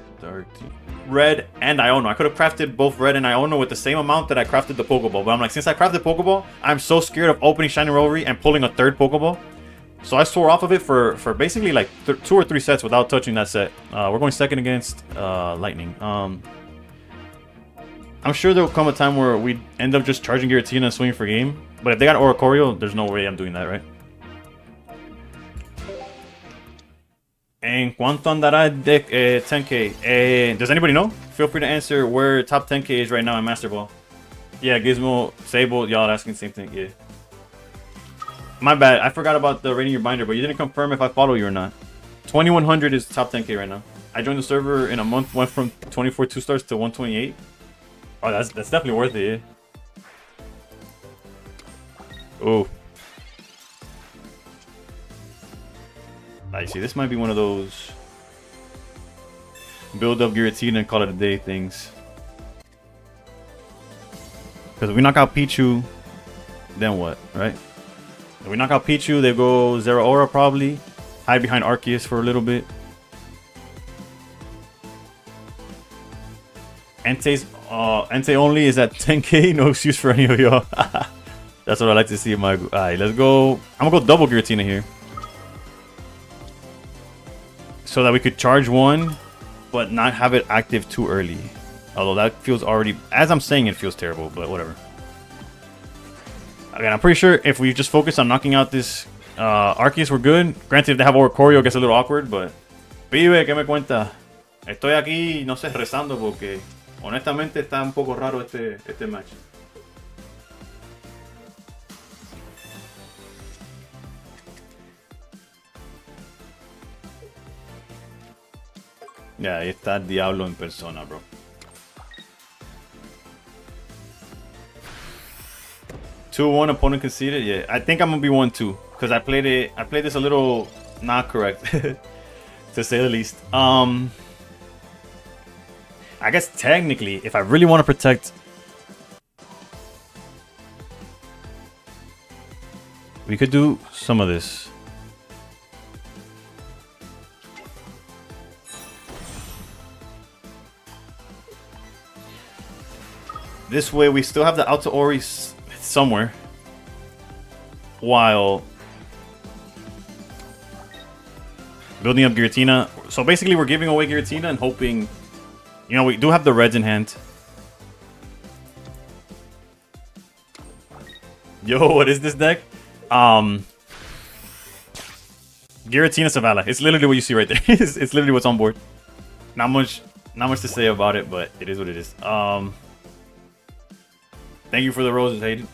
red and Iono. I could have crafted both red and Iono with the same amount that I crafted the Pokeball. But I'm like, since I crafted Pokeball, I'm so scared of opening Shiny Rivalry and pulling a 3rd Pokeball. So I swore off of it for basically like 2 or 3 sets without touching that set. We're going second against Lightning. I'm sure there will come a time where we end up just charging Giratina and swinging for game. But if they got Oricorio, there's no way I'm doing that, right? En cuanto andará de 10k? Does anybody know? Feel free to answer where top 10k is right now in Master Ball. Yeah, Gizmo, Sable, y'all asking the same thing. Yeah. My bad. I forgot about the rating your binder, but you didn't confirm if I follow you or not. 2100 is top 10k right now. I joined the server in a month, went from 24 2-stars to 128. Oh, that's definitely worth it. Yeah. Oh. I see. This might be one of those build up Giratina and call it a day things. Because if we knock out Pichu, then what, right? If we knock out Pichu, they go Zeraora probably. Hide behind Arceus for a little bit. Entei only is at 10k. No excuse for any of y'all. That's what I like to see in my... Alright, let's go. I'm gonna go double Giratina here. So that we could charge one, but not have it active too early. Although that feels already... As I'm saying, it feels terrible, but whatever. Again, I'm pretty sure if we just focus on knocking out this Arceus, we're good. Granted, if they have Oricorio, it gets a little awkward, but... Pibe, ¿qué me cuenta? Estoy aquí, no sé, rezando porque... Honestamente, está un poco raro este match. Ya, ahí está el diablo en persona, bro. Two one opponent conceded. Yeah, I think I'm gonna be 1-2 because I played this a little not correct, to say the least. I guess technically, if I really want to protect, we could do some of this. This way, we still have the Alta Ori somewhere, while building up Giratina. So basically, we're giving away Giratina and hoping, you know, we do have the reds in hand. Yo, what is this deck? Giratina Savala. It's literally what you see right there. It's literally what's on board. Not much to say about it, but it is what it is. Thank you for the roses, Hayden.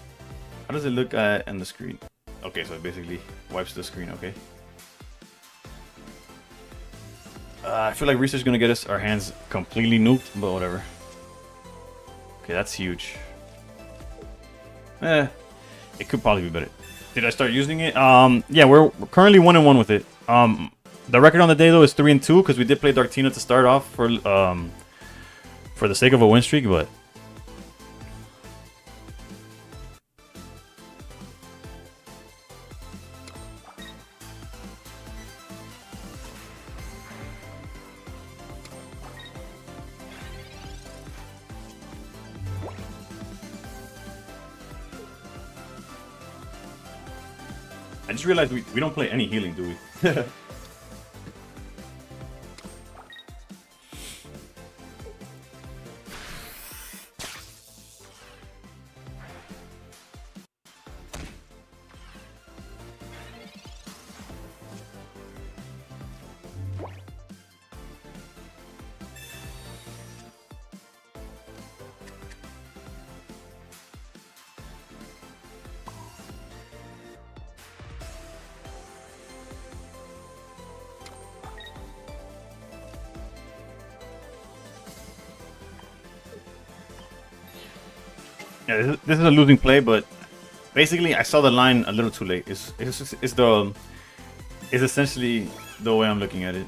How does it look on the screen? Okay, so it basically wipes the screen, okay. I feel like Research is going to get us our hands completely nuked, but whatever. Okay, that's huge. It could probably be better. Did I start using it? Yeah, we're currently 1-1 with it. The record on the day, though, is 3-2, because we did play Darktina to start off for the sake of a win streak, but... I just realized we don't play any healing, do we? Yeah, this is a losing play, but basically I saw the line a little too late. It's essentially the way I'm looking at it.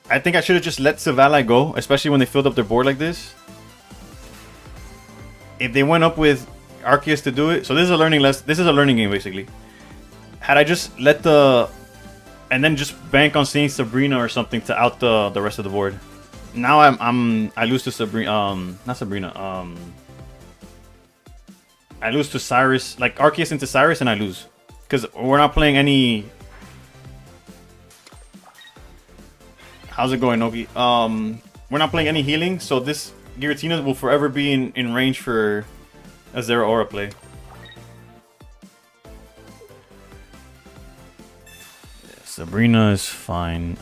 I think I should have just let Savalai go, especially when they filled up their board like this. If they went up with Arceus to do it, so this is a learning lesson. This is a learning game basically. Had I just let the and then just bank on seeing Sabrina or something to out the rest of the board. Now I lose to Sabrina. Not Sabrina. I lose to Cyrus, like Arceus into Cyrus, and I lose because we're not playing any. How's it going, Nogi? We're not playing any healing, so this Giratina will forever be in range for a Zero Aura play. Yeah, Sabrina is fine.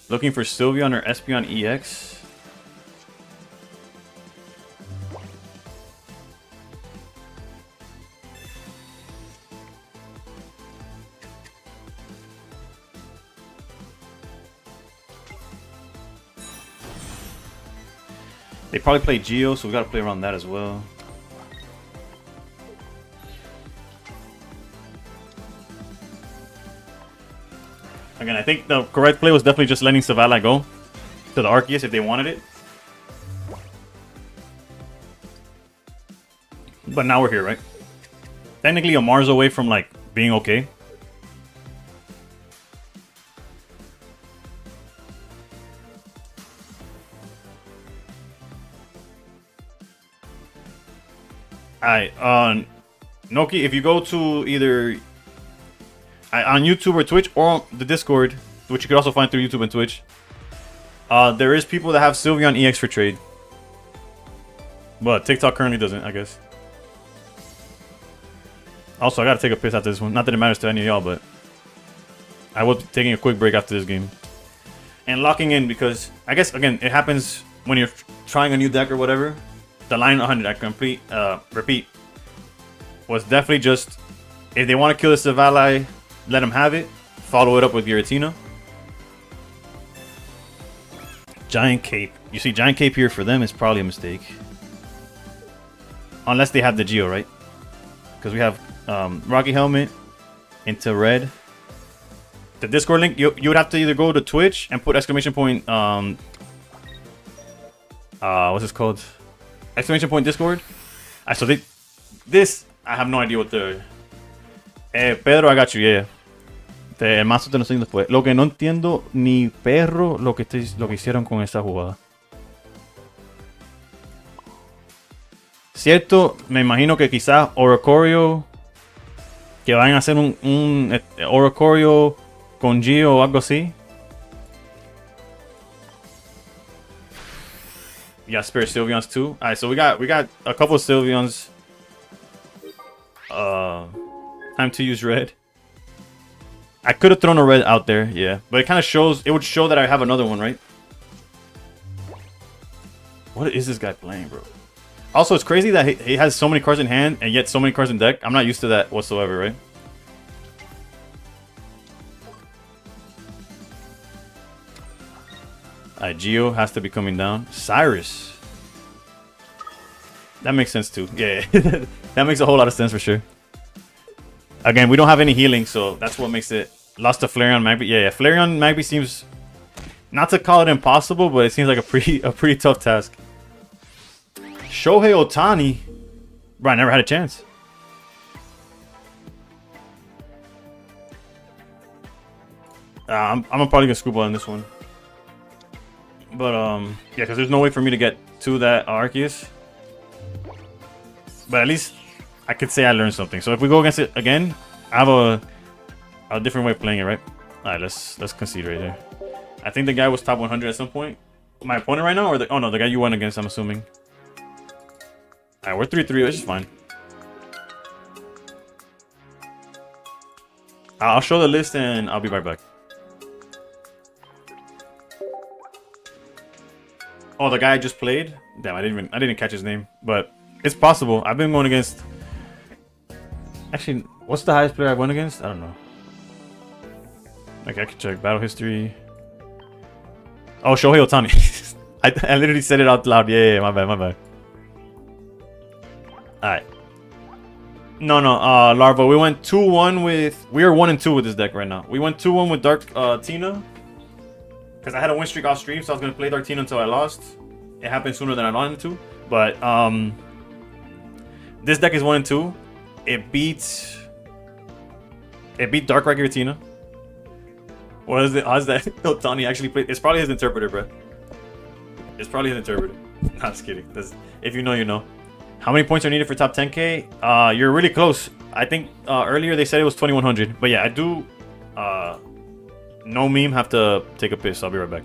Looking for Sylveon or Espeon EX. They probably play Geo, so we gotta play around that as well. Again, I think the correct play was definitely just letting Savalai go to the Arceus if they wanted it. But now we're here, right? Technically, a Mars away from like being okay. Alright, Noki, if you go to either on YouTube or Twitch or the Discord, which you could also find through YouTube and Twitch, there is people that have Sylveon EX for trade. But TikTok currently doesn't, I guess. Also, I gotta take a piss after this one. Not that it matters to any of y'all, but I will be taking a quick break after this game. And locking in because, I guess, again, it happens when you're trying a new deck or whatever. The line 100, I repeat, was definitely just, if they want to kill the Savalai, let them have it. Follow it up with Giratina. Giant Cape. You see, Giant Cape here for them is probably a mistake. Unless they have the Geo, right? Because we have Rocky Helmet into red. The Discord link, you would have to either go to Twitch and put exclamation point, what's this called? Exclamation point Discord. So this, I have no idea what the... Pedro, I got you, yeah. El mazo te lo enseño después. Lo que no entiendo ni perro lo que hicieron con esa jugada. Cierto, me imagino que quizás Oricorio, que vayan a hacer un Oricorio con Gio o algo así. Yeah, spare Sylveons too. Alright, so we got a couple of Sylveons. Time to use red. I could have thrown a red out there, yeah. But it kind of shows, it would show that I have another one, right? What is this guy playing, bro? Also, it's crazy that he has so many cards in hand and yet so many cards in deck. I'm not used to that whatsoever, right? Alright, Geo has to be coming down. Cyrus. That makes sense too. Yeah, that makes a whole lot of sense for sure. Again, we don't have any healing, so that's what makes it. Lost to Flareon Magby. Yeah, Flareon Magby seems, not to call it impossible, but it seems like a pretty tough task. Shohei Ohtani. Bro, I never had a chance. I'm probably gonna scuba on this one. But yeah, because there's no way for me to get to that Arceus. But at least I could say I learned something. So if we go against it again, I have a different way of playing it, right? Alright, let's concede right there. I think the guy was top 100 at some point. My opponent right now, or oh no, the guy you went against, I'm assuming. Alright, we're 3-3, which is fine. I'll show the list and I'll be right back. Oh, the guy I just played? Damn, I didn't catch his name, but it's possible. I've been going against. Actually, Actually, what's the highest player I won against? I don't know. Like, I could check battle history. Oh, Shohei Ohtani. I literally said it out loud. Yeah, my bad, my bad. Alright. No, Larva, we went 2-1 with... We are 1-2 with this deck right now. We went 2-1 with Dark Tina. Because I had a win streak off stream, so I was going to play Dark Tina until I lost. It happened sooner than I wanted to. But, this deck is 1-2. It beat Dark Regular Tina. What is it? How's that? Otani actually played... It's probably his interpreter, bro. It's probably his interpreter. Nah, just kidding. If you know, you know. How many points are needed for top 10k? You're really close. I think earlier they said it was 2100. But yeah, I do no meme have to take a piss. I'll be right back.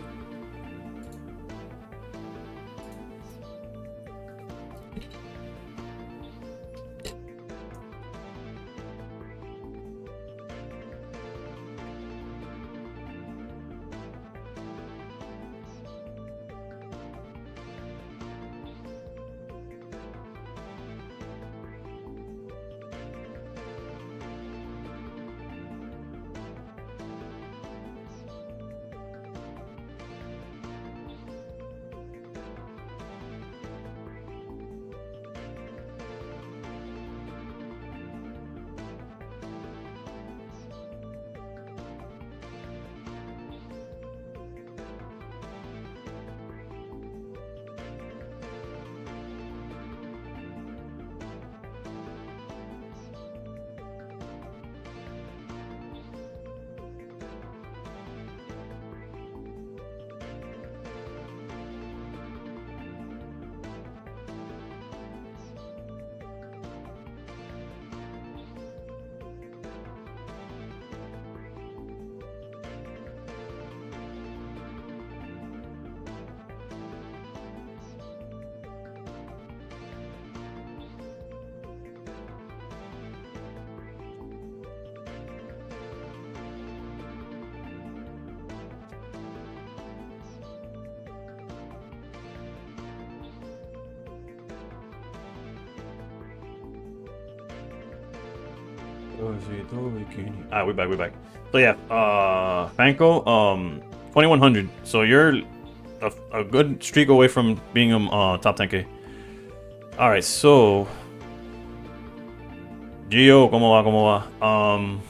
Alright, we're back. So yeah, Fanko, 2100. So you're a good streak away from being top 10k. Alright, so Gio, ¿cómo va? Alright,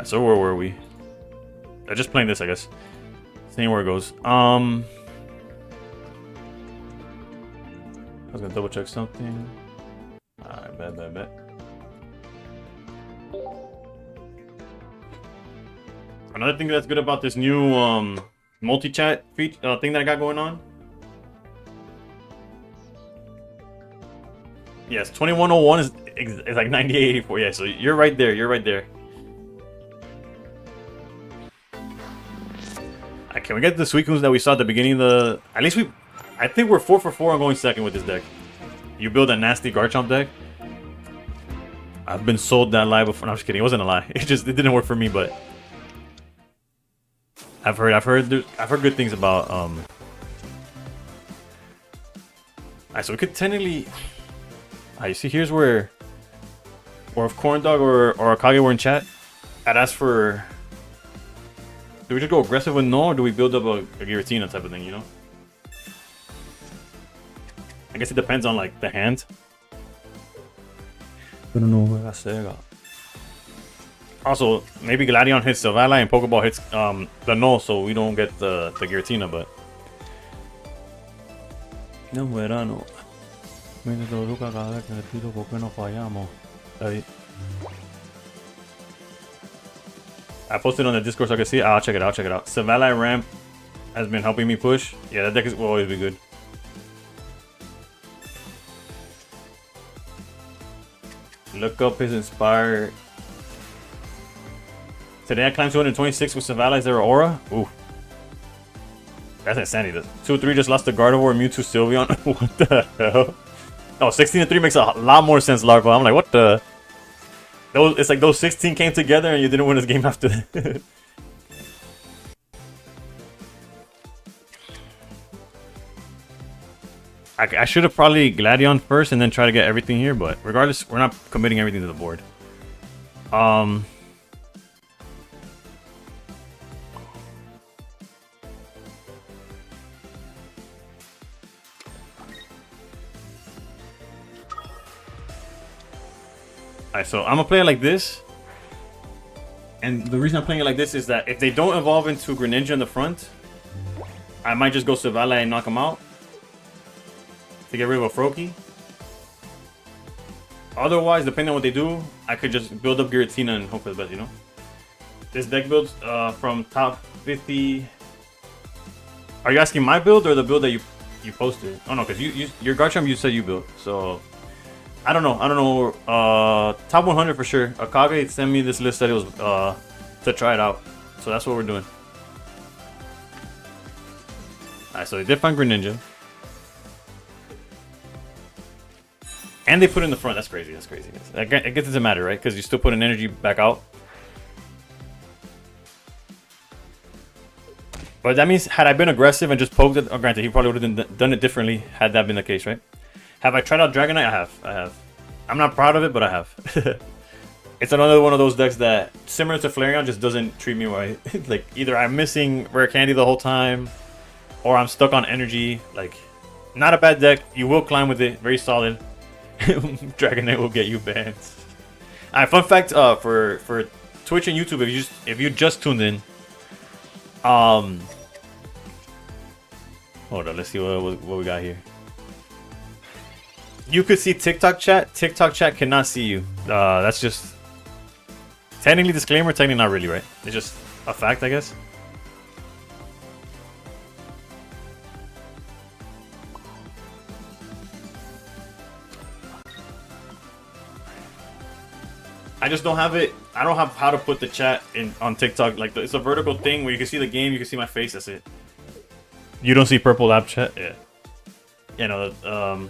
so where were we? Just playing this, I guess. Seeing where it goes. I was gonna double check something. Alright, bet. Another thing that's good about this new multi-chat thing that I got going on. Yes, 2101 is like 9884. Yeah, so you're right there. Can we get the Suicunes that we saw at the beginning of the... At least I think we're 4 for 4 on going second with this deck. You build a nasty Garchomp deck. I've been sold that lie before. No, I'm just kidding. It wasn't a lie. It didn't work for me, but... I've heard good things about Alright, so we could technically you see here's where if Corn Dog or Akage were in chat, I'd ask for, do we just go aggressive with no, or do we build up a Giratina type of thing, you know? I guess it depends on like the hand. Also, maybe Gladion hits Silvally and Pokeball hits the no, so we don't get the Giratina, but... No, verano. I posted on the Discord so I can see it. I'll check it out, Silvally ramp has been helping me push. Yeah, that deck will always be good. Look up his Inspire. Today I climbed 226 with Silvally Zero Aura. Ooh. That's insanity. 2-3 just lost to Gardevoir, Mewtwo, Sylveon. What the hell? Oh, 16-3 makes a lot more sense, Larva. I'm like, what the? It's like those 16 came together and you didn't win this game after that. I should have probably Gladion first and then try to get everything here, but regardless, we're not committing everything to the board. Alright, so I'm gonna play it like this. And the reason I'm playing it like this is that if they don't evolve into Greninja in the front, I might just go Savala and knock him out to get rid of a Froakie. Otherwise, depending on what they do, I could just build up Giratina and hope for the best, you know? This deck builds from top 50. Are you asking my build or the build that you posted? Oh no, because your Garchomp you said you built. So I don't know. Top 100 for sure. Akage sent me this list that it was to try it out. So that's what we're doing. Alright, so they did find Greninja. And they put it in the front. That's crazy. That's crazy. I guess it doesn't matter, right? Because you still put an energy back out. But that means had I been aggressive and just poked it, granted, he probably would have done it differently had that been the case, right? Have I tried out Dragonite? I have. I'm not proud of it, but I have. It's another one of those decks that, similar to Flareon, just doesn't treat me right. Like, either I'm missing Rare Candy the whole time, or I'm stuck on energy. Like, not a bad deck. You will climb with it. Very solid. Dragonite will get you banned. Alright, fun fact for Twitch and YouTube, if you just tuned in, hold on, let's see what we got here. You could see TikTok chat. TikTok chat cannot see you. That's just technically disclaimer, technically not really, right? It's just a fact, I guess. I just don't have it. I don't have how to put the chat in on TikTok. Like it's a vertical thing where you can see the game, you can see my face. That's it. You don't see purple app chat. Yeah. You know.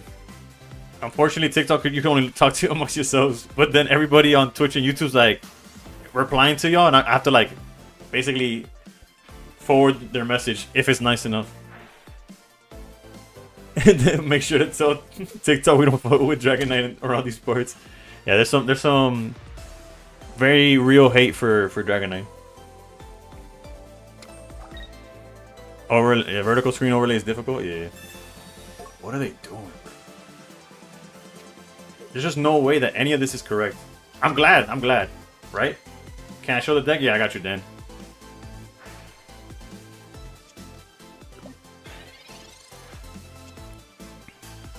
Unfortunately, TikTok you can only talk to amongst yourselves. But then everybody on Twitch and YouTube's like replying to y'all, and I have to like basically forward their message if it's nice enough. And then make sure to tell TikTok we don't fuck with Dragonite around these parts. Yeah, there's some very real hate for Dragonite. Vertical screen overlay is difficult. Yeah. What are they doing? There's just no way that any of this is correct. I'm glad. Right? Can I show the deck? Yeah, I got you, Dan.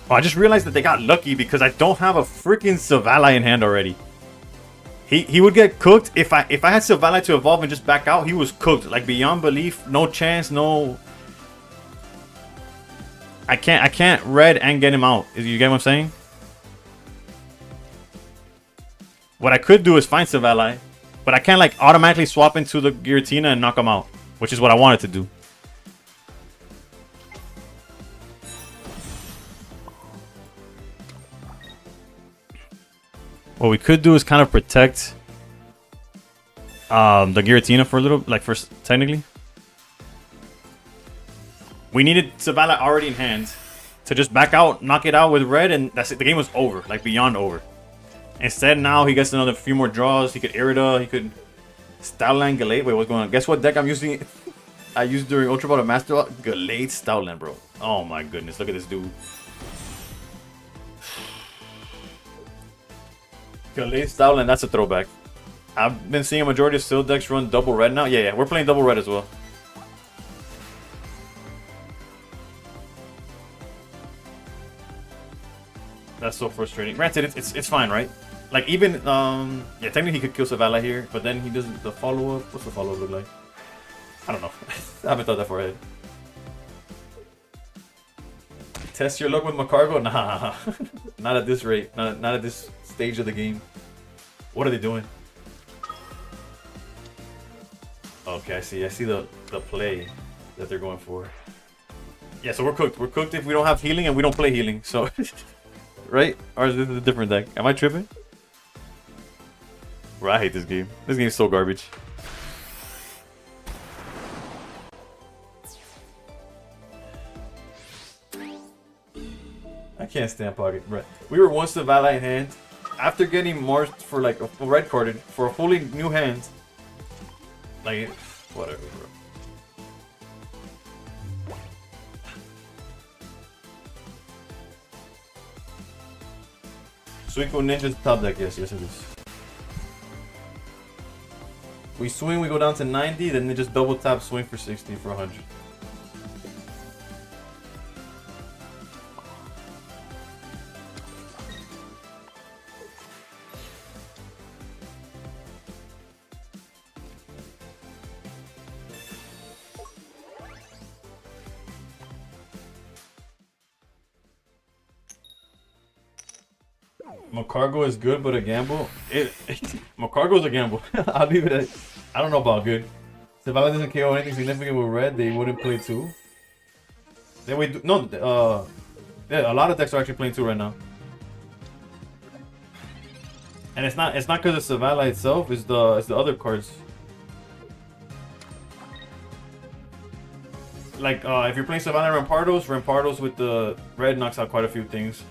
Oh, I just realized that they got lucky because I don't have a freaking Savala in hand already. He would get cooked if I had Savala to evolve and just back out. He was cooked, like beyond belief. No chance. No. I can't red and get him out. You get what I'm saying? What I could do is find Savala, but I can't like automatically swap into the Giratina and knock him out, which is what I wanted to do. What we could do is kind of protect the Giratina for a little, like first technically. We needed Savala already in hand to just back out, knock it out with red, and that's it. The game was over, like beyond over. Instead, now he gets another few more draws. He could Irida, he could Stoutland, Gallade. Wait, what's going on? Guess what deck I'm using? I used during Ultra Ball to Master Ball? Gallade Stoutland, bro. Oh my goodness, look at this dude. Gallade Stoutland, that's a throwback. I've been seeing a majority of Steel decks run double red now. Yeah, we're playing double red as well. That's so frustrating. Granted, it's fine, right? Like even yeah, technically he could kill Savala here, but then he doesn't. The follow up. What's the follow up look like? I don't know. I haven't thought that far ahead. Test your luck with Macargo? Nah, not at this rate. Not at this stage of the game. What are they doing? Okay, I see the play that they're going for. Yeah, so we're cooked. We're cooked if we don't have healing and we don't play healing. So, right? Or is this a different deck? Am I tripping? Bro, I hate this game. This game is so garbage. can't stand pocket, bro. We were once the valet hand. After getting marked for like a red carded for a fully new hand. Like, whatever, bro. Suico Ninja's top deck, yes, yes it is. We swing, we go down to 90, then they just double tap, swing for 60 for 100. Macargo is good, but a gamble. Macargo is a gamble. I'll leave it at. I don't know about good. If Violet doesn't KO anything significant with red, they wouldn't play 2. Then we do, no. Yeah, a lot of decks are actually playing 2 right now. And it's not because it's Savala itself. It's the other cards. Like if you're playing Savala Rampardos with the red knocks out quite a few things.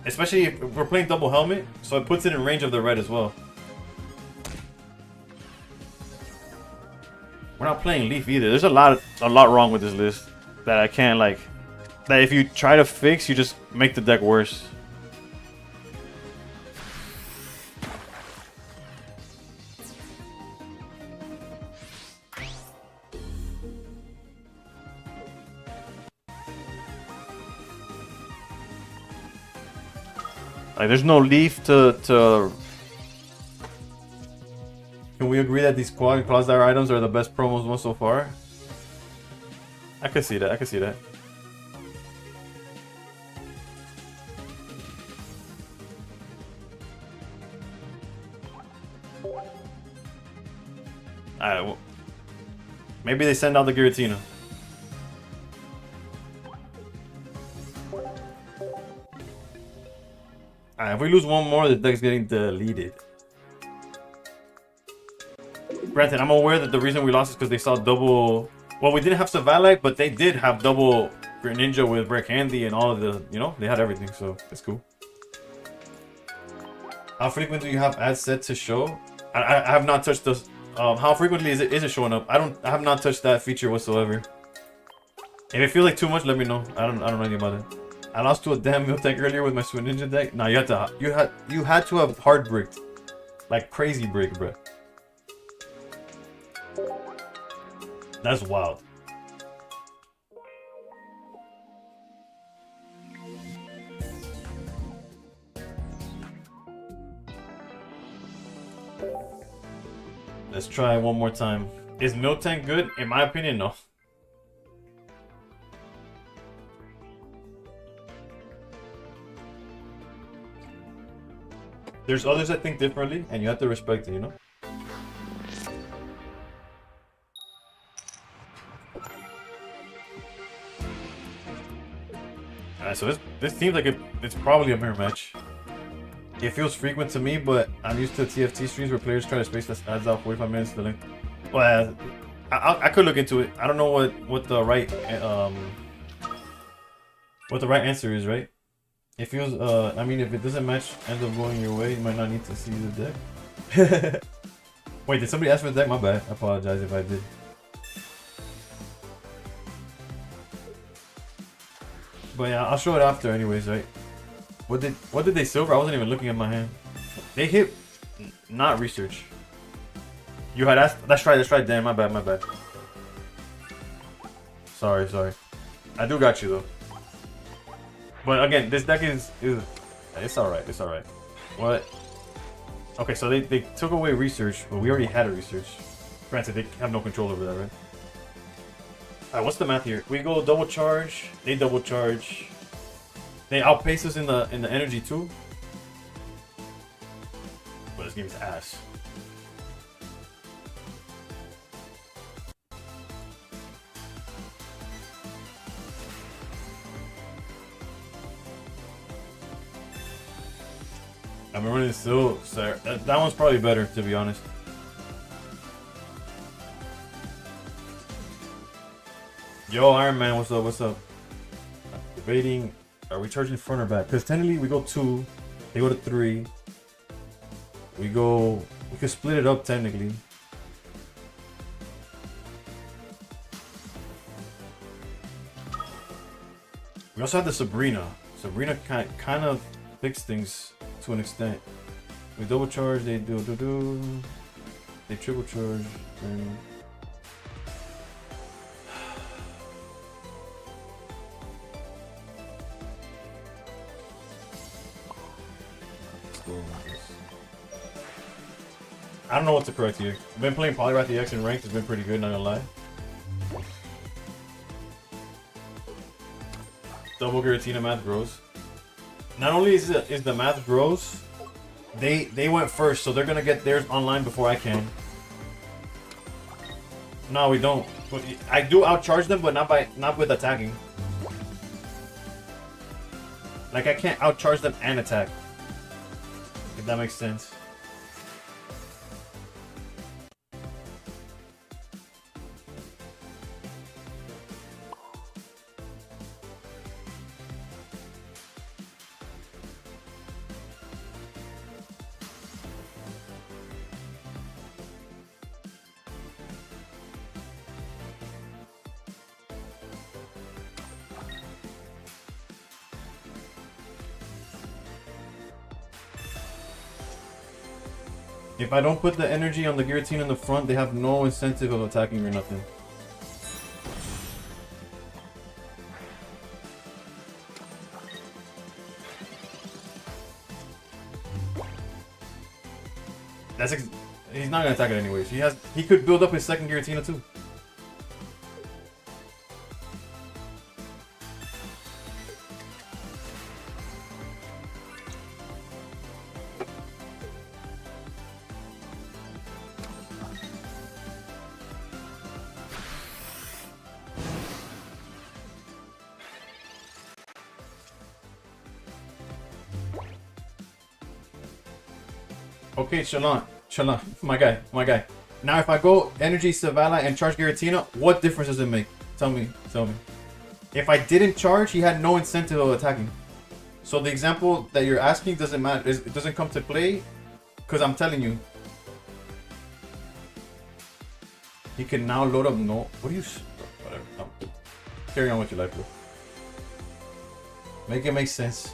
Especially if we're playing double helmet, so it puts it in range of the red as well. We're not playing Leaf either. There's a lot wrong with this list that I can't like. That if you try to fix, you just make the deck worse. Like, there's no Leaf to... Can we agree that these Quasar items are the best promos won so far? I can see that, I can see that. Alright, well, maybe they send out the Giratina. Alright, if we lose one more, the deck's getting deleted. Granted, I'm aware that the reason we lost is because they saw double... Well, we didn't have Savalite, but they did have double Greninja with Brick Handy and all of the... You know, they had everything, so it's cool. How frequent do you have ads set to show? I have not touched those. How frequently is it showing up? I have not touched that feature whatsoever. If it feels like too much, let me know. I don't know anything about it. I lost to a damn Miltank earlier with my Swin Ninja deck. Nah, you had to have hard bricked, like crazy brick, bro. That's wild. Let's try one more time. Is Miltank good? In my opinion, no. There's others that think differently, and you have to respect it, you know? Alright, so this seems like it's probably a mirror match. It feels frequent to me, but I'm used to TFT streams where players try to space the ads out 45 minutes to length. Well, I could look into it. I don't know what the right answer is, right? It feels, I mean, if it doesn't match, ends up going your way, you might not need to see the deck. Wait, did somebody ask for the deck? My bad. I apologize if I did. But yeah, I'll show it after anyways, right? What did they silver? I wasn't even looking at my hand. They hit, not research. You had asked, that's right, damn, my bad. Sorry. I do got you though. But again, this deck is it's alright. What? Okay, so they took away research, but we already had a research. Granted, they have no control over that, right? Alright, what's the math here? We go double charge, they double charge. They outpace us in the energy too. But this game is ass. I'm running still, sir. That one's probably better, to be honest. Yo, Iron Man, what's up? debating, are we charging front or back? Because technically we go 2, they go to 3. We could split it up technically. We also have the Sabrina. Sabrina kind of fix things to an extent. We double charge, they they triple charge, and I don't know what to correct here. I've been playing Polyrath EX in ranked, it's been pretty good, not gonna lie. Double Giratina math grows. Not only is the math grows, they went first, so they're gonna get theirs online before I can. No, we don't. But I do outcharge them, but not with attacking. Like I can't outcharge them and attack. If that makes sense. If I don't put the energy on the Giratina in the front, they have no incentive of attacking or nothing. He's not gonna attack it anyways. He could build up his second Giratina too. Okay, Shalon, my guy. Now if I go Energy Savala and charge Giratina, what difference does it make? Tell me. If I didn't charge, he had no incentive of attacking. So the example that you're asking doesn't matter. It doesn't come to play, because I'm telling you. He can now load up what do you... Whatever. No. Carry on with your life, bro. Make it make sense.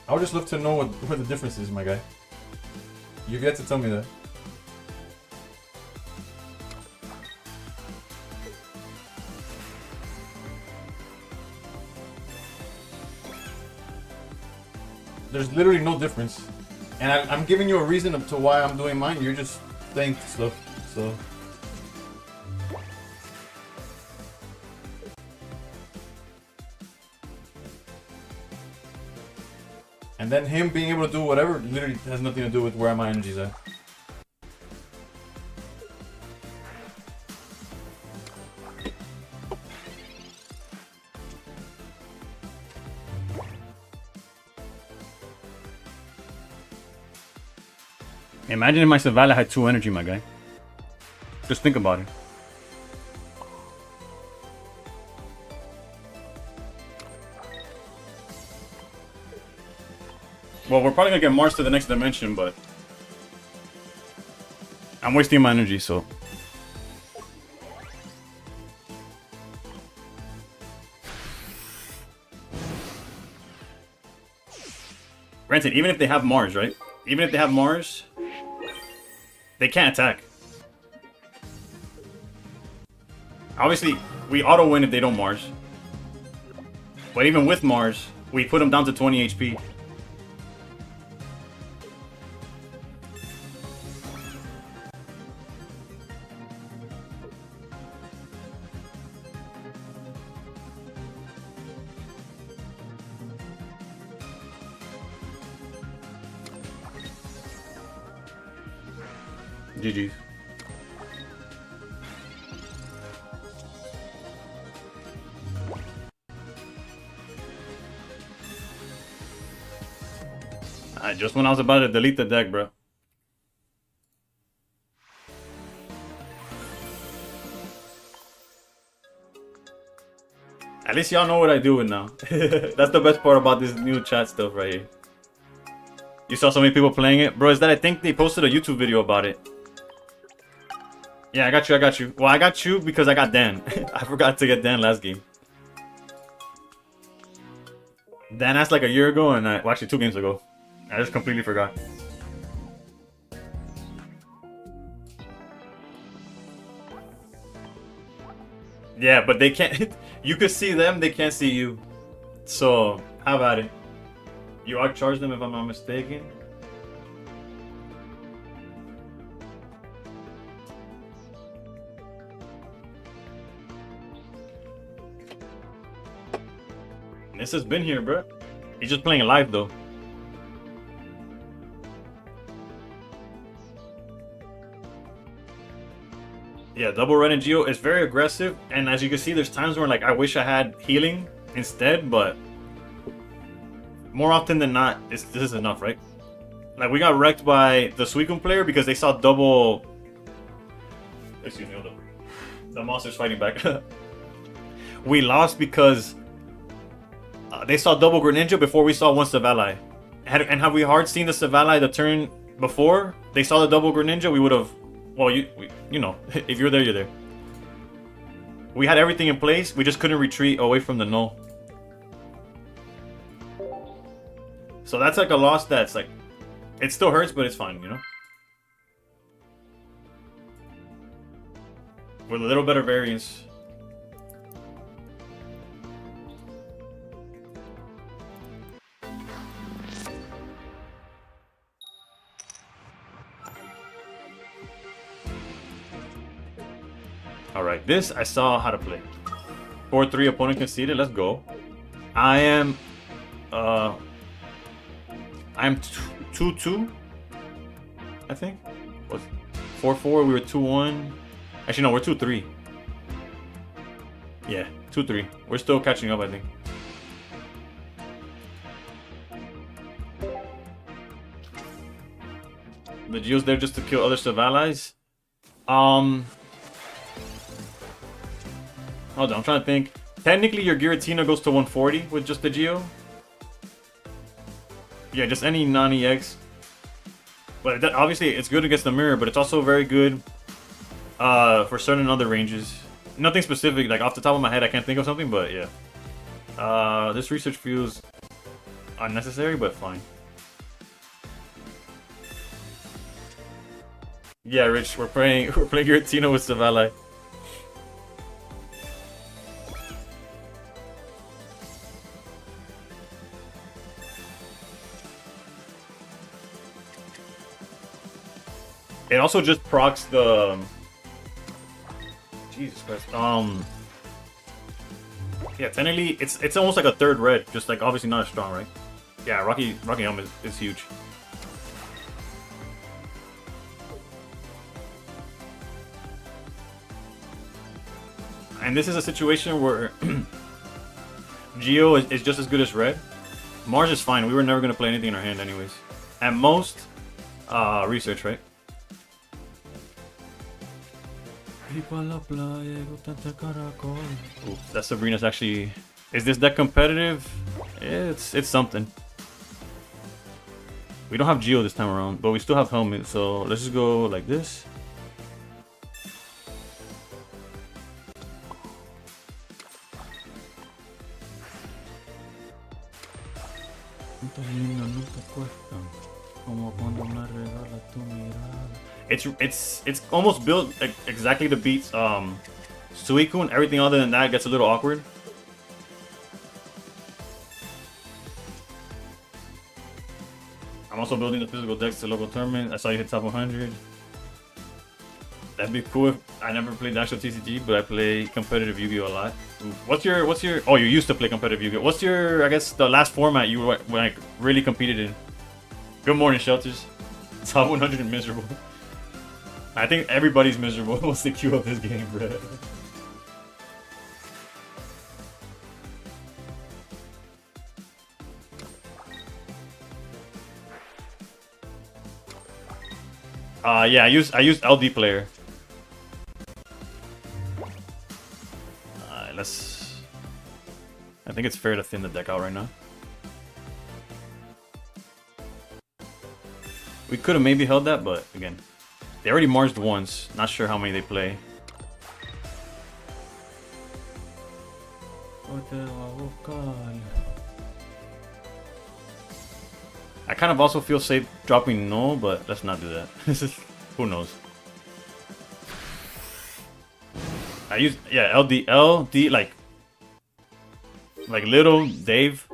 I would just love to know what the difference is, my guy. You've yet to tell me that. There's literally no difference. And I'm giving you a reason to why I'm doing mine. You're just saying stuff, so... And then him being able to do whatever literally has nothing to do with where my energy's at. Imagine if my Savala had 2 energy, my guy. Just think about it. Well, we're probably gonna get Mars to the next dimension, but I'm wasting my energy, so. Granted, even if they have Mars, right? Even if they have Mars, they can't attack. Obviously, we auto win if they don't Mars. But even with Mars, we put them down to 20 HP. GG. just when I was about to delete the deck, bro. At least y'all know what I do with now. That's the best part about this new chat stuff right here. You saw so many people playing it? Bro, is that I think they posted a YouTube video about it. Yeah, I got you. Well, I got you because I got Dan. I forgot to get Dan last game. Dan asked like a year ago and well, actually 2 games ago. I just completely forgot. Yeah, but they can't. You could see them, they can't see you. So, how about it? You outcharge them if I'm not mistaken. This has been here, bro. He's just playing live though. Yeah, double red and Geo is very aggressive, and as you can see, there's times where like I wish I had healing instead, but more often than not, this is enough, right? Like we got wrecked by the Suicune player because they saw double. Excuse me, hold up. The monster's fighting back. We lost because they saw double Greninja before we saw one Savali. And have we hard seen the Savali the turn before they saw the double Greninja, we would have. Well, you know, if you're there, you're there. We had everything in place. We just couldn't retreat away from the null. So that's like a loss that's like... It still hurts, but it's fine, you know? With a little better variance. Alright, this I saw how to play. 4-3 opponent conceded, let's go. I am 2-2, I think. Was 4-4, we were 2-1. Actually no, we're 2-3. Yeah, 2-3. We're still catching up, I think. The Geo's there just to kill other Savalis. Hold on, I'm trying to think. Technically, your Giratina goes to 140 with just the Geo. Yeah, just any non-EX. But that, obviously, it's good against the mirror, but it's also very good for certain other ranges. Nothing specific, like off the top of my head, I can't think of something, but yeah. This research feels unnecessary, but fine. Yeah, Rich, we're playing Giratina with Savali. It also just procs the... Jesus Christ. Yeah, technically, it's almost like a third red, just like obviously not as strong, right? Yeah, Rocky Helm is huge. And this is a situation where Geo is just as good as red. Mars is fine. We were never going to play anything in our hand anyways. At most, research, right? Ooh, that Sabrina's actually... Is this deck competitive? It's something. We don't have Geo this time around, but we still have Helmet, so let's just go like this. It's almost built exactly to beat Suicune. Everything other than that gets a little awkward. I'm also building the physical decks to local tournament. I saw you hit top 100. That'd be cool if I never played the actual TCG, but I play competitive Yu-Gi-Oh a lot. What's your oh, you used to play competitive Yu-Gi-Oh. What's your, I guess, the last format you like really competed in? Good morning, Shelters. Top 100 and miserable. I think everybody's miserable once they queue up this game, bro. Yeah, I used LD player. Let's. I think it's fair to thin the deck out right now. We could have maybe held that, but again, they already marched once. Not sure how many they play. I kind of also feel safe dropping no, but let's not do that. This is who knows. I use LD like little Dave.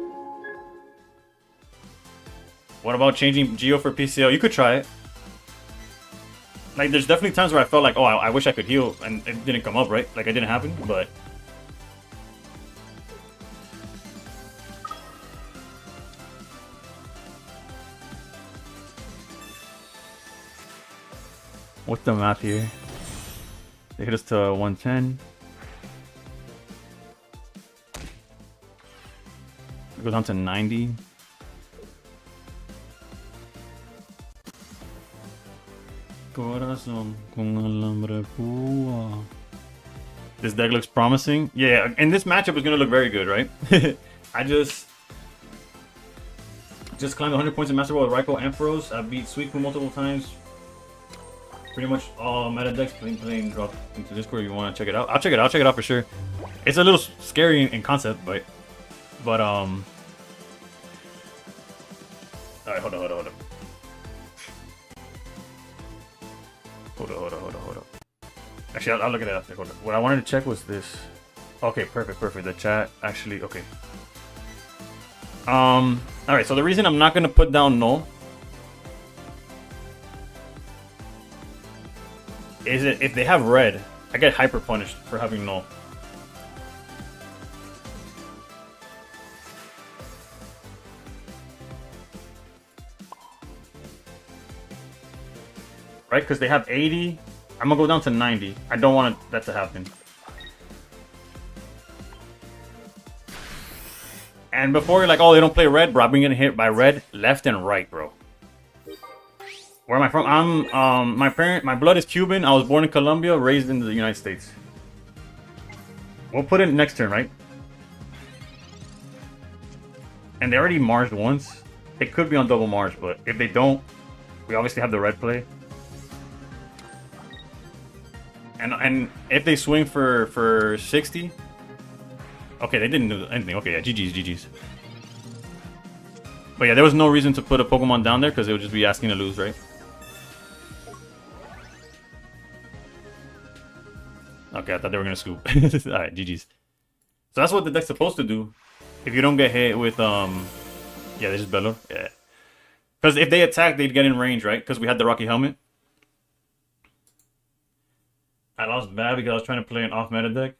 What about changing Geo for PCL? You could try it. Like, there's definitely times where I felt like, oh, I wish I could heal, and it didn't come up, right? Like, it didn't happen, but... What's the math here? They hit us to 110. It goes down to 90. Corazón con alambre púa. This deck looks promising. Yeah, and this matchup is gonna look very good, right? I just climbed 100 points in Master Ball with Raikou and Ampharos. I beat Suicune multiple times. Pretty much all meta decks playing drop into Discord if you want to check it out. I'll check it out for sure. It's a little scary in concept, but alright, hold on. Hold up. Actually, I'll look at it after. Hold on. What I wanted to check was this. Okay, perfect. The chat actually, okay. Alright, so the reason I'm not gonna put down null is that if they have red, I get hyper punished for having null. Right? Because they have 80. I'm gonna go down to 90. I don't want that to happen. And before you're like, oh, they don't play red, bro, I've been getting hit by red left and right, bro. Where am I from? I'm my blood is Cuban. I was born in Colombia, raised in the United States. We'll put it next turn, right? And they already marched once. It could be on double march, but if they don't, we obviously have the red play. And if they swing for 60, okay, they didn't do anything. Okay, yeah, GG's. But yeah, there was no reason to put a Pokemon down there because it would just be asking to lose, right? Okay, I thought they were gonna scoop. Alright, GG's. So that's what the deck's supposed to do. If you don't get hit with yeah, they just bellow. Yeah. Because if they attack, they'd get in range, right? Because we had the Rocky Helmet. I lost bad because I was trying to play an off-meta deck.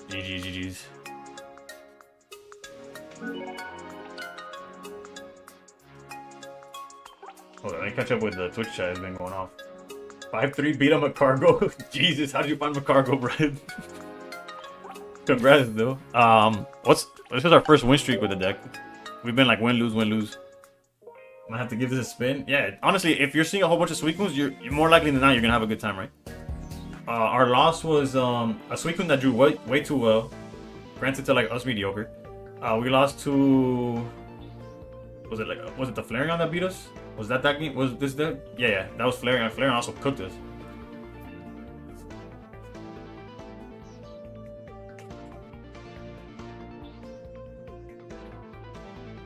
GG's. Hold on, let me catch up with the Twitch chat has been going off. 5-3 beat him at Cargo. Jesus, how did you find my Cargo, Brad? Congrats, though. This is our first win streak with the deck. We've been like win, lose. Might have to give this a spin. Yeah, honestly, if you're seeing a whole bunch of Suicunes, you're more likely than not you're gonna have a good time, right? Our loss was a Suicune that drew way too well. Granted to like us mediocre. We lost to was it the Flareon that beat us? Was that game? Was this deck? Yeah, that was Flareon. Flareon also cooked us.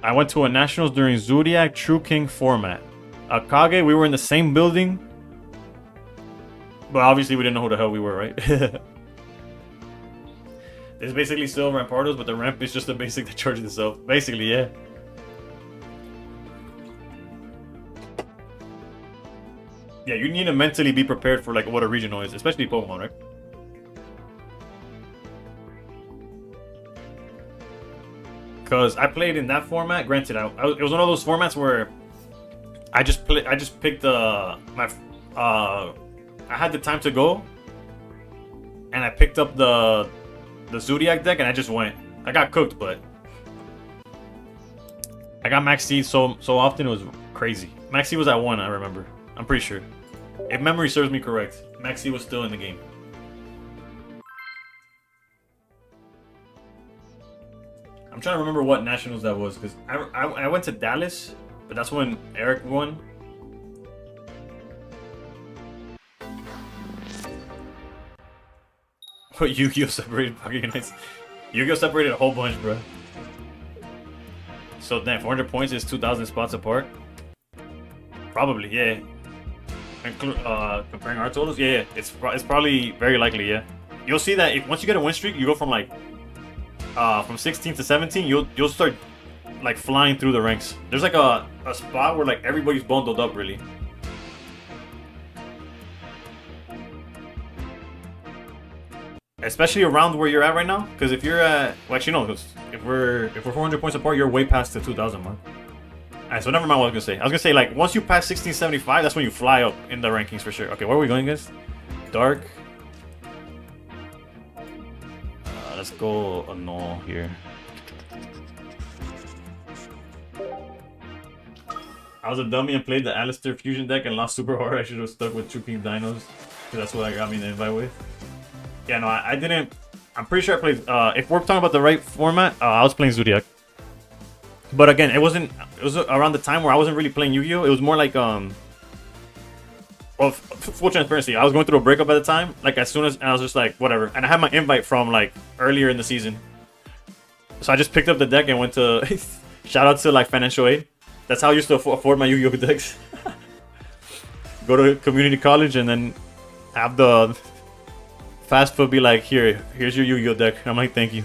I went to a Nationals during Zodiac True King format. Akage, we were in the same building. But obviously we didn't know who the hell we were, right? It's basically still Rampardos, but the ramp is just a basic that charges itself. Basically, yeah. Yeah, you need to mentally be prepared for like what a regional is, especially Pokemon, right? Because I played in that format. Granted, it was one of those formats where I just picked I had the time to go, and I picked up the Zodiac deck, and I just went. I got cooked, but I got Max C so often it was crazy. Max C was at 1, I remember. I'm pretty sure. If memory serves me correct, Max C was still in the game. I'm trying to remember what nationals that was because I went to Dallas, but that's when Eric won. What Yu-Gi-Oh separated Pocket Unites? Yu-Gi-Oh separated a whole bunch, bro. So then 400 points is 2,000 spots apart. Probably, yeah. Comparing our totals, yeah. It's probably very likely, yeah. You'll see that if once you get a win streak, you go from like from 16 to 17. You'll start like flying through the ranks. There's like a spot where like everybody's bundled up really. Especially around where you're at right now, because if you're at, well, actually no, if we're 400 points apart, you're way past the 2,000 mark. Alright, so never mind what I was gonna say. I was gonna say like once you pass 1675, that's when you fly up in the rankings for sure. Okay, where are we going, guys? Dark. Let's go a null here. I was a dummy and played the Alistair fusion deck and lost super hard. I should have stuck with True King Dinos, because that's what I got me the invite with. Yeah, no, I didn't. I'm pretty sure I played. If we're talking about the right format, I was playing Zodiac. But again, it wasn't. It was around the time where I wasn't really playing Yu-Gi-Oh. It was more like well, full transparency. I was going through a breakup at the time. Like as soon as, and I was just like, whatever. And I had my invite from like earlier in the season, so I just picked up the deck and went to. Shout out to like financial aid. That's how I used to afford my Yu-Gi-Oh decks. Go to community college and then have the fast food be like, here's your Yu-Gi-Oh deck. I'm like, thank you.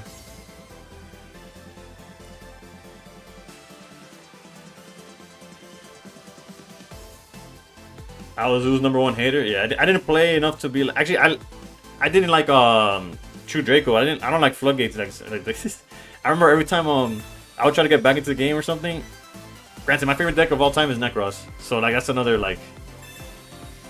I was Zoo's #1 hater. Yeah, I didn't play enough to be like, actually I didn't like True Draco. I don't like Floodgates like this. I remember every time I would try to get back into the game or something. Granted, my favorite deck of all time is Necros, so like that's another like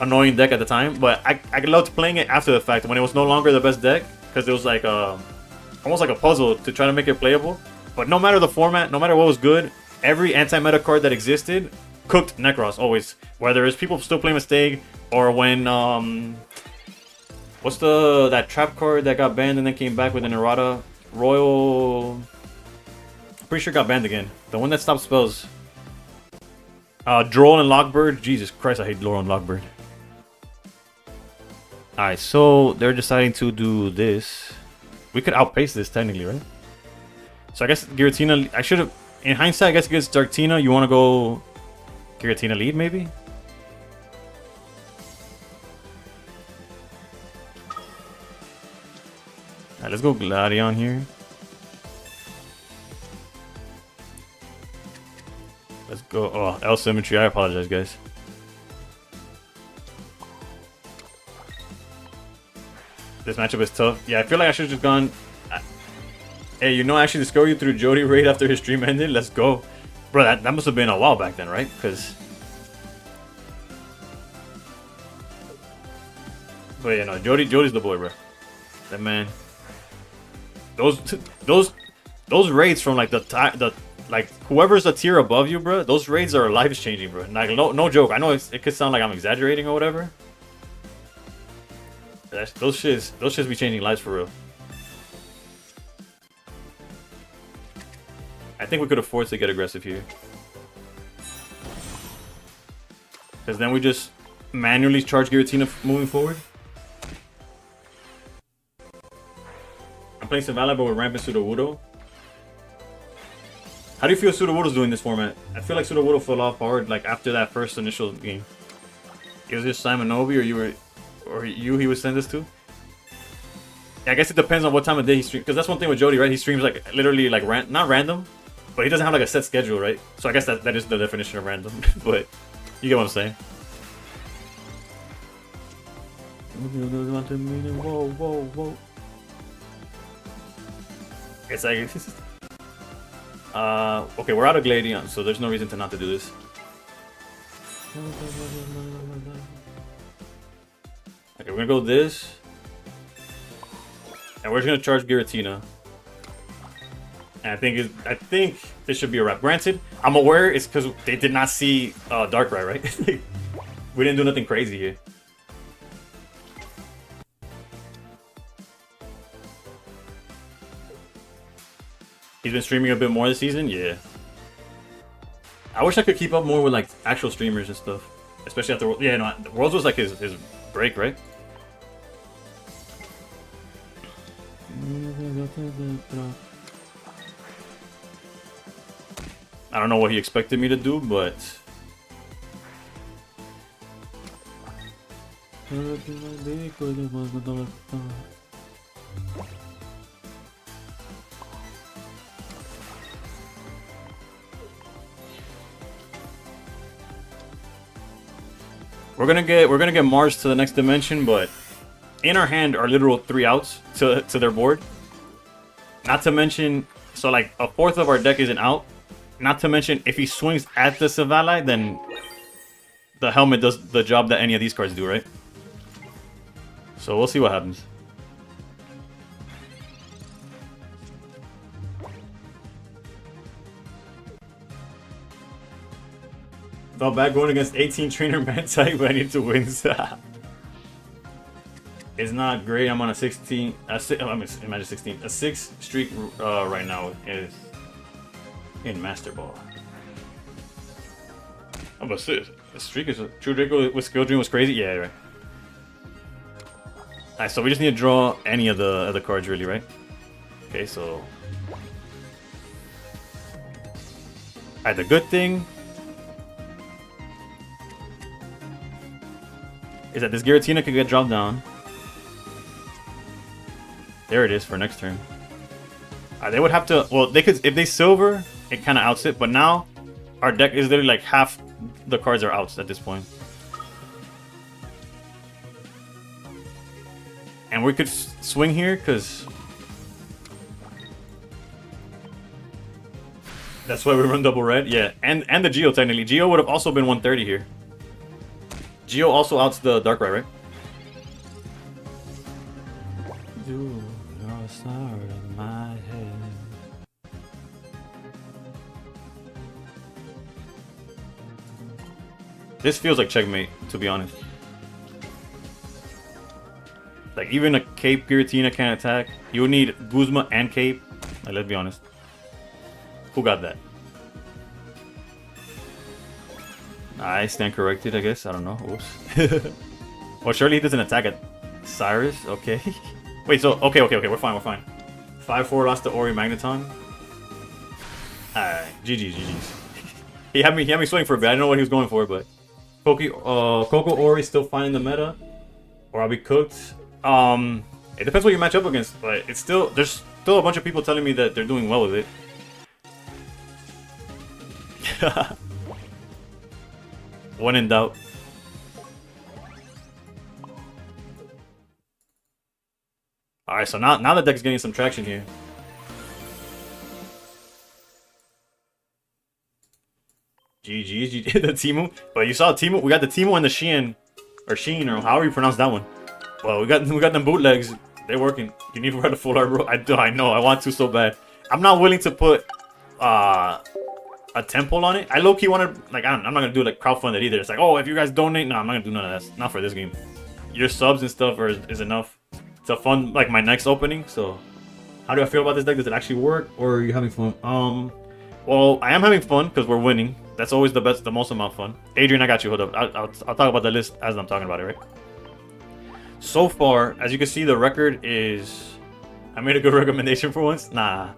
annoying deck at the time. But I loved playing it after the fact when it was no longer the best deck, because it was like almost like a puzzle to try to make it playable. But no matter the format, no matter what was good, every anti-meta card that existed cooked Necros always. Whether it's people still playing Mistake or when what's that trap card that got banned and then came back with an errata? Royal. Pretty sure it got banned again. The one that stops spells. Droll and Lockbird. Jesus Christ, I hate Droll and Lockbird. Alright, so they're deciding to do this. We could outpace this technically, right? So I guess Giratina, I should have, in hindsight, I guess against Darktina, you want to go Giratina lead maybe? Alright, let's go Gladion here. Let's go. Oh, L Symmetry. I apologize, guys. This matchup is tough. Yeah, I feel like I should have just gone. Hey, you know, I actually discovered you through Jody right after his stream ended. Let's go. Bro, that must have been a while back then, right? Because. But yeah, no, Jody's the boy, bro. That man. Those raids from like like whoever's a tier above you, bro, those raids are life changing, bro. Like no joke. I know it could sound like I'm exaggerating or whatever. Those shits be changing lives for real. I think we could afford to get aggressive here, because then we just manually charge Giratina moving forward. I'm playing Savala, but we're ramping Sudowoodo. How do you feel Sudowoodo's doing this format? I feel like Sudowoodo fell off hard like after that first initial game. Is this Simon Nobi he would send this to? Yeah, I guess it depends on what time of day he streams. Because that's one thing with Jody, right? He streams like literally like not random, but he doesn't have like a set schedule, right? So I guess that is the definition of random. But you get what I'm saying. Whoa, whoa, whoa. It's like okay, we're out of Gladion, so there's no reason to not to do this. Okay, we're gonna go this. And we're just gonna charge Giratina. And I think this should be a wrap. Granted, I'm aware it's because they did not see Darkrai, right? We didn't do nothing crazy here. He's been streaming a bit more this season, yeah. I wish I could keep up more with like actual streamers and stuff, especially after the Worlds was like his break, right? I don't know what he expected me to do, but we're gonna get Mars to the next dimension, but in our hand are literal 3 outs to their board. Not to mention, so like a fourth of our deck isn't out. Not to mention, if he swings at the Savalai, then the helmet does the job that any of these cards do, right? So we'll see what happens. Felt bad going against 18 trainer man type, but I need to win. It's not great. I'm on a 16. Imagine 16. A 6 streak right now is in Master Ball. I'm a 6. A streak is a True Draco with Skill Dream was crazy. Yeah, right. Alright, so we just need to draw any of the other cards, really, right? Okay, so. Alright, the good thing is that this Giratina could get dropped down. There it is for next turn. They would have to, well, they could, if they silver, it kind of outs it, but now our deck is literally like half the cards are outs at this point. And we could swing here, because that's why we run double red. Yeah, and the Geo technically. Geo would have also been 130 here. Geo also outs the Darkrai, right? You are star in my head. This feels like checkmate, to be honest. Like, even a Cape Giratina can't attack. You would need Guzma and Cape. Like, let's be honest. Who got that? I stand corrected, I guess. I don't know. Oops. Well, surely he doesn't attack at Cyrus. Okay. Wait, so... Okay. We're fine. 5-4 lost to Ori Magneton. Alright. GG's. He had me swing for a bit. I don't know what he was going for, but... Coco Ori still finding the meta. Or I'll be cooked. It depends what you match up against, but it's still... There's still a bunch of people telling me that they're doing well with it. When in doubt. Alright, so now the deck's getting some traction here. GG, the Teemu. But you saw Teemu, we got the Teemu and the Sheen, or however you pronounce that one. Well, we got them bootlegs. They're working. You need to run a full art, bro. I know. I want to so bad. I'm not willing to put a temple on it. I low-key wanted, like, I'm not gonna do like crowdfund it either. It's like, oh, if you guys donate, no, I'm not gonna do none of that. Not for this game. Your subs and stuff is enough to fund like my next opening. So, how do I feel about this deck? Does it actually work, or are you having fun? Well, I am having fun because we're winning. That's always the most amount of fun. Adrian, I got you. Hold up. I'll talk about the list as I'm talking about it, right? So far, as you can see, the record is... I made a good recommendation for once. Nah.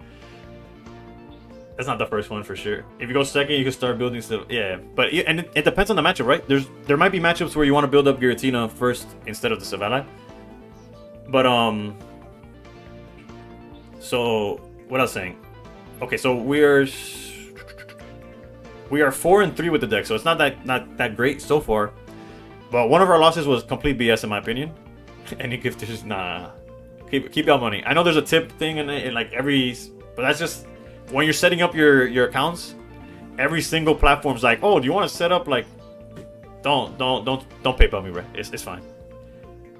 That's not the first one for sure. If you go second, you can start building stuff. Yeah, but it depends on the matchup, right? There might be matchups where you want to build up Giratina first instead of the Savalai. But so what I was saying. Okay, so we are 4-3 with the deck, so it's not that great so far. But one of our losses was complete BS in my opinion. Any gifters, nah. Keep your money. I know there's a tip thing in like every, but that's just when you're setting up your accounts. Every single platform's like, oh, do you want to set up like? Don't PayPal me, bro. It's fine.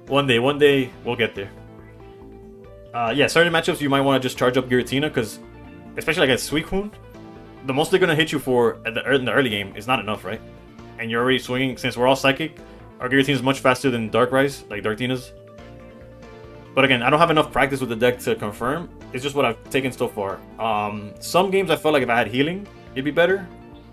One day we'll get there. Yeah, certain matchups you might want to just charge up Giratina because especially like at Suicune, the most they're gonna hit you for in the early game is not enough, right? And you're already swinging. Since we're all psychic, our Giratina is much faster than Darkrai's, like Dartina's. But again, I don't have enough practice with the deck to confirm. It's just what I've taken so far. Some games I felt like if I had healing, it'd be better.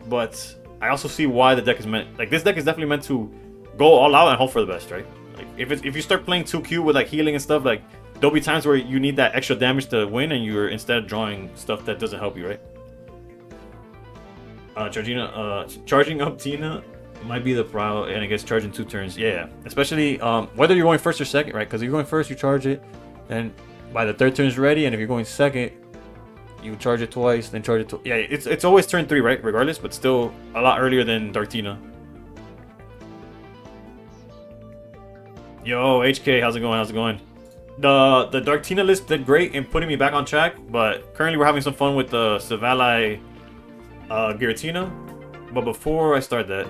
But I also see why the deck is meant. Like this deck is definitely meant to go all out and hope for the best, right? Like if you start playing too cute with like healing and stuff, like there'll be times where you need that extra damage to win, and you're instead drawing stuff that doesn't help you, right? Charging up Tina might be the problem, and I guess charging 2 turns. Yeah, especially whether you're going first or second, right? Because if you're going first, you charge it, and by the 3rd turn is ready. And if you're going second, you charge it twice, then charge it. Yeah, it's always turn 3, right? Regardless, but still a lot earlier than Dartina. Yo, HK, how's it going? How's it going? The Dartina list did great in putting me back on track, but currently we're having some fun with the Savali Giratina. But before I start that,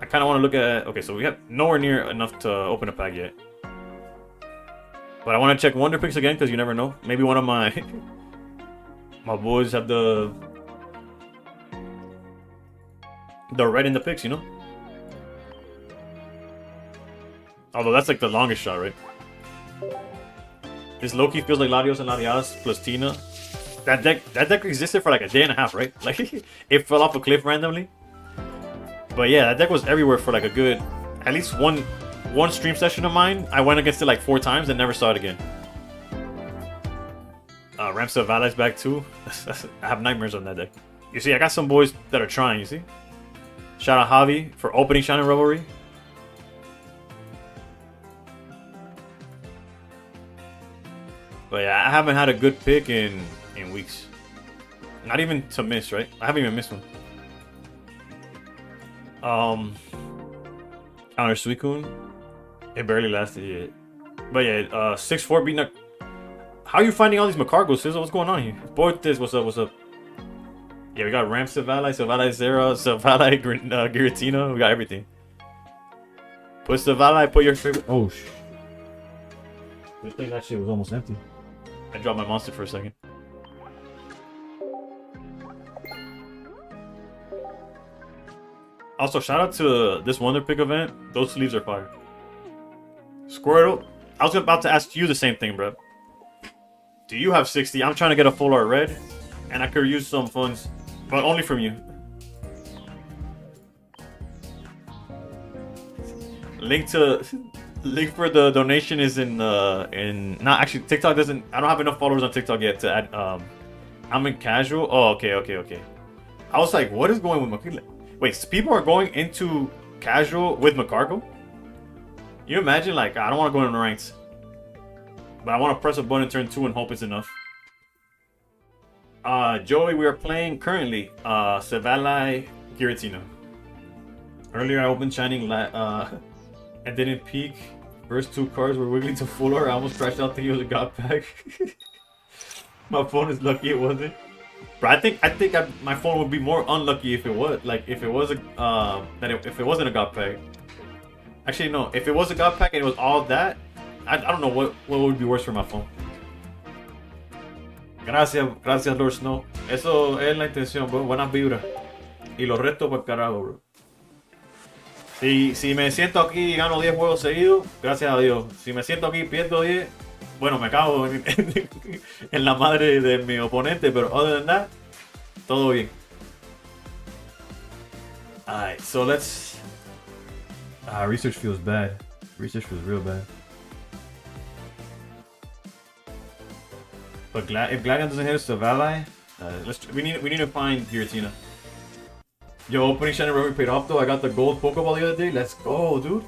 I kind of want to look at... Okay, so we have nowhere near enough to open a pack yet. But I want to check Wonder Picks again, because you never know. Maybe one of my... my boys have the red in the picks, you know? Although that's like the longest shot, right? This Loki feels like Latios and Latias plus Tina. That deck existed for like a day and a half, right? Like it fell off a cliff randomly. But yeah, that deck was everywhere for like a good, at least one stream session of mine. I went against it like 4 times and never saw it again. Ramsa Valai's back too. I have nightmares on that deck. You see, I got some boys that are trying, you see? Shout out Javi for opening Shining Revelry. But yeah, I haven't had a good pick in weeks. Not even to miss, right? I haven't even missed one. Counter Suicune. It barely lasted yet. But yeah, 6-4 beating a... How are you finding all these Macargos, Sizzle? What's going on here? Both this, what's up, what's up? Yeah, we got Ram Savali, Savali Zera, Savali Giratina. We got everything. Put Savali, put your favorite... Oh, sh... I think that shit was almost empty. I dropped my monster for a second. Also, shout out to this Wonder Pick event. Those sleeves are fire. Squirtle, I was about to ask you the same thing, bro. Do you have 60? I'm trying to get a full art red, and I could use some funds, but only from you. Link for the donation is in not actually TikTok doesn't. I don't have enough followers on TikTok yet to add. I'm in casual. Oh, okay. I was like, what is going with Macargo? Wait, people are going into casual with Macargo? You imagine, like, I don't want to go in the ranks, but I want to press a button turn 2 and hope it's enough. Joey, we are playing currently Savali Giratina. Earlier I opened Shining and didn't peek. First 2 cards were wiggling to full art. I almost crashed out thinking it was a god pack. My phone is lucky it wasn't. But I think my phone would be more unlucky if it was if it was a if it wasn't a god pack. Actually no, if it was a god pack and it was all that, I don't know what would be worse for my phone. Gracias Lord Snow. Eso es la intención, bro. Buenas vibras. Y los restos para carajo, bro. Si me siento aquí y gano 10 juegos seguidos, gracias a Dios. Si me siento aquí y pierdo 10, bueno, me cago en la madre de mi oponente, pero other than that, todo bien. Alright, so let's... research feels bad. Research feels real bad. But if Gladion doesn't hit us to Savali, we need to find Giratina. Yo, opening Shining Revelry paid off though. I got the gold Pokeball the other day. Let's go, dude.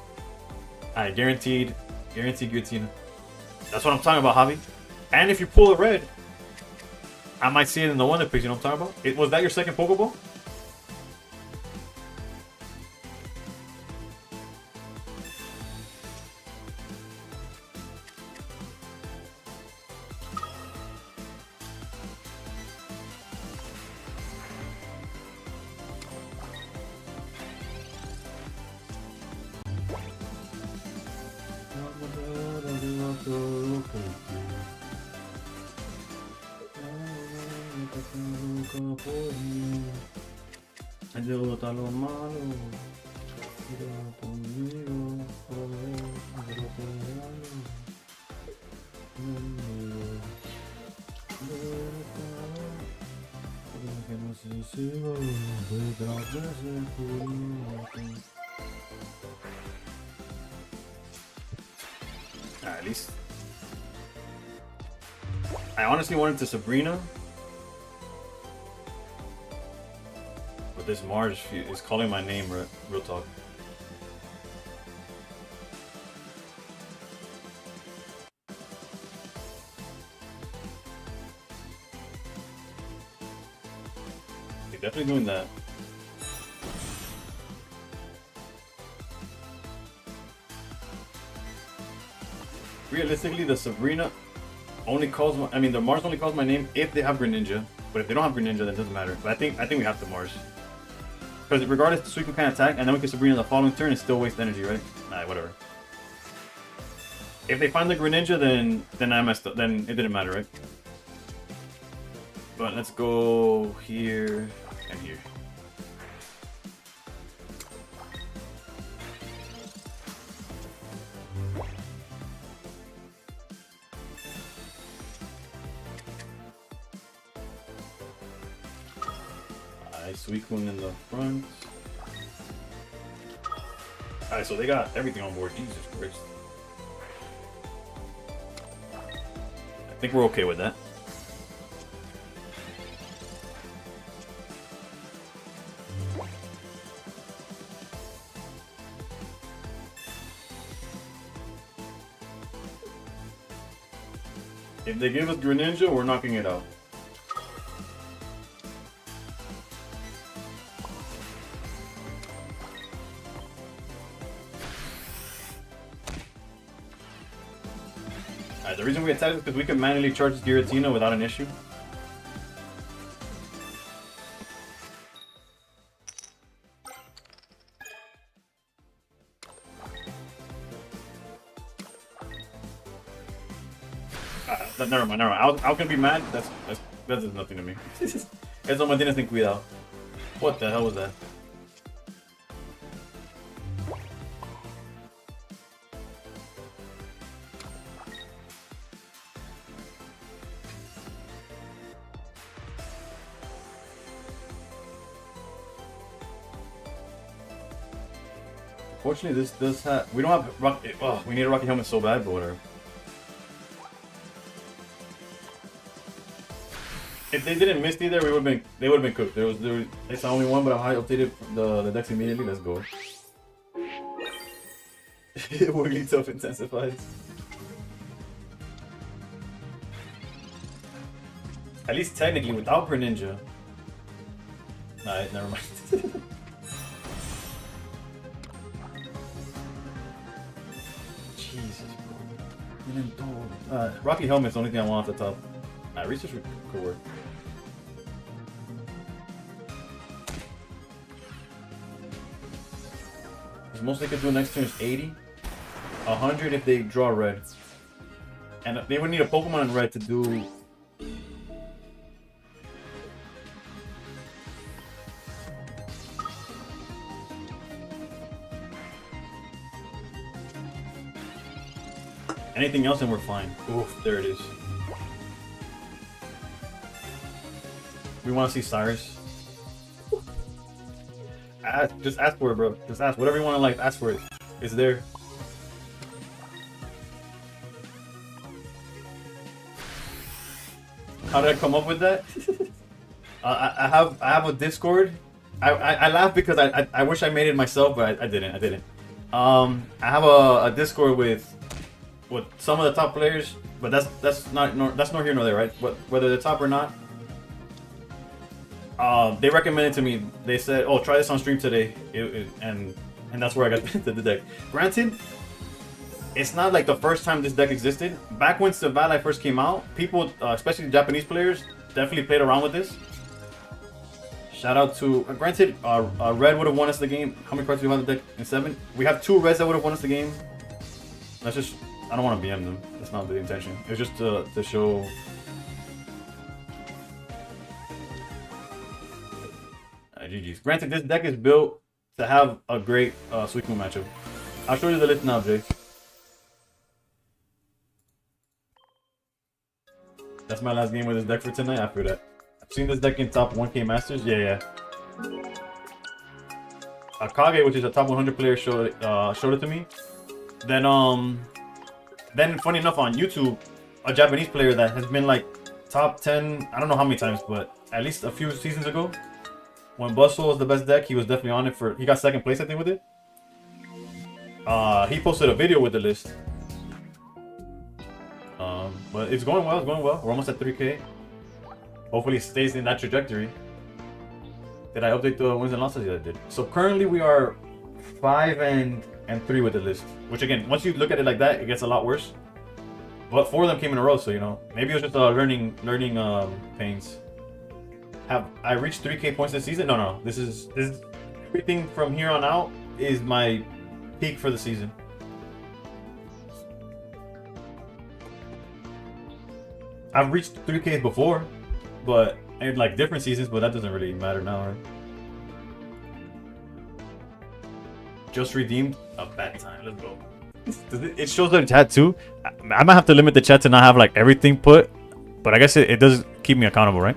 Alright, guaranteed Giratina. That's what I'm talking about, Javi. And if you pull a red, I might see it in the Wonder Picks. You know what I'm talking about? Was that your second Pokeball? nunca podía. Yo tan lo malo. Mira conmigo. Pero que no se siga detrás de ese culo. At least I honestly wanted to Sabrina, but this Mars is calling my name. Real talk. They're definitely doing that. Realistically, the Sabrina only calls my, the Mars only calls my name if they have Greninja. But if they don't have Greninja, then it doesn't matter. But I think we have to Mars. Because regardless, Suicune can attack, and then we can Sabrina the following turn and still waste energy, right? Nah, whatever. If they find the Greninja, then I messed up. Then it didn't matter, right? But let's go here and here. Suicune in the front. Alright, so they got everything on board. Jesus Christ. I think we're okay with that. If they give us Greninja, we're knocking it out. The reason we attack is because we can manually charge Giratina without an issue. Never mind. I was gonna be mad. That does nothing to me. Eso me tienes sin cuidado. What the hell was that? Fortunately, this does have. We don't have rocket. Oh, we need a rocket helmet so bad, but whatever. If they didn't miss either, they would have been cooked. It's only one, but I updated the decks immediately. Let's go. Wiggly tough intensifies. At least technically, without Greninja. Nah, never mind. Jesus, bro. Rocky Helmet's the only thing I want off the top. Research could work. The most they could do next turn is 80. 100 if they draw red. And they would need a Pokemon in red to do... anything else and we're fine. Oof, there it is. We want to see Cyrus. Just ask for it, bro. Just ask. Whatever you want to like, ask for it. It's there. How did I come up with that? I have a Discord. I laugh because I wish I made it myself, but I didn't. I have a Discord with some of the top players, but that's nor here nor there, right? Whether they're top or not. They recommended to me. They said, "Oh, try this on stream today," and that's where I got the deck. Granted, it's not like the first time this deck existed. Back when Savali first came out, people, especially Japanese players, definitely played around with this. Shout out to granted, Red would have won us the game. How many cards do we have in the deck? In 7. We have 2 Reds that would have won us the game. That's just. I don't want to BM them. That's not the intention. It's just to show. GG's. Granted, this deck is built to have a great Suicune matchup. I'll show you the list now, Jay. That's my last game with this deck for tonight. After that, I've seen this deck in top 1K Masters. Yeah. Akage, which is a top 100 player, showed it to me. Then funny enough, on YouTube, a Japanese player that has been like top 10, I don't know how many times, but at least a few seasons ago, when Bustle was the best deck, he was definitely on it for. He got second place, I think, with it. He posted a video with the list. But it's going well. It's going well. We're almost at 3K. Hopefully, it stays in that trajectory. Did I update the wins and losses? Yeah, I did. So currently, we are 5-3 with the list. Which again, once you look at it like that, it gets a lot worse. But 4 of them came in a row, so you know, maybe it was just learning pains. Have I reached 3K points this season? No. This is everything from here on out is my peak for the season. I've reached 3Ks before, but in like different seasons, but that doesn't really matter now, right? Just redeemed a bad time. Let's go. It shows the chat too. I might have to limit the chat to not have like everything put, but I guess it does keep me accountable, right?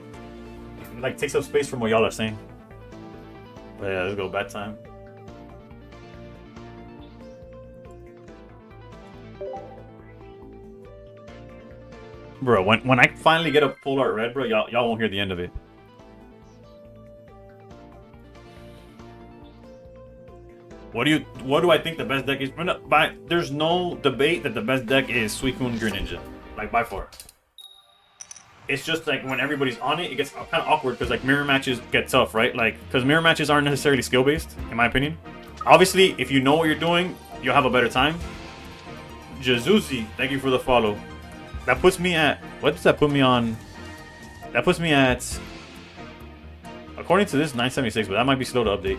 It, like takes up space from what y'all are saying. But yeah, let's go. Bad time. Bro, when I finally get a full art red, bro, y'all won't hear the end of it. What do I think the best deck is? There's no debate that the best deck is Suicune Greninja, like by far. It's just like when everybody's on it, it gets kind of awkward because like mirror matches get tough, right? Like because mirror matches aren't necessarily skill based, in my opinion. Obviously, if you know what you're doing, you'll have a better time. Jazuzi, thank you for the follow. That puts me at, what does that put me on? That puts me at, according to this, 976, but that might be slow to update.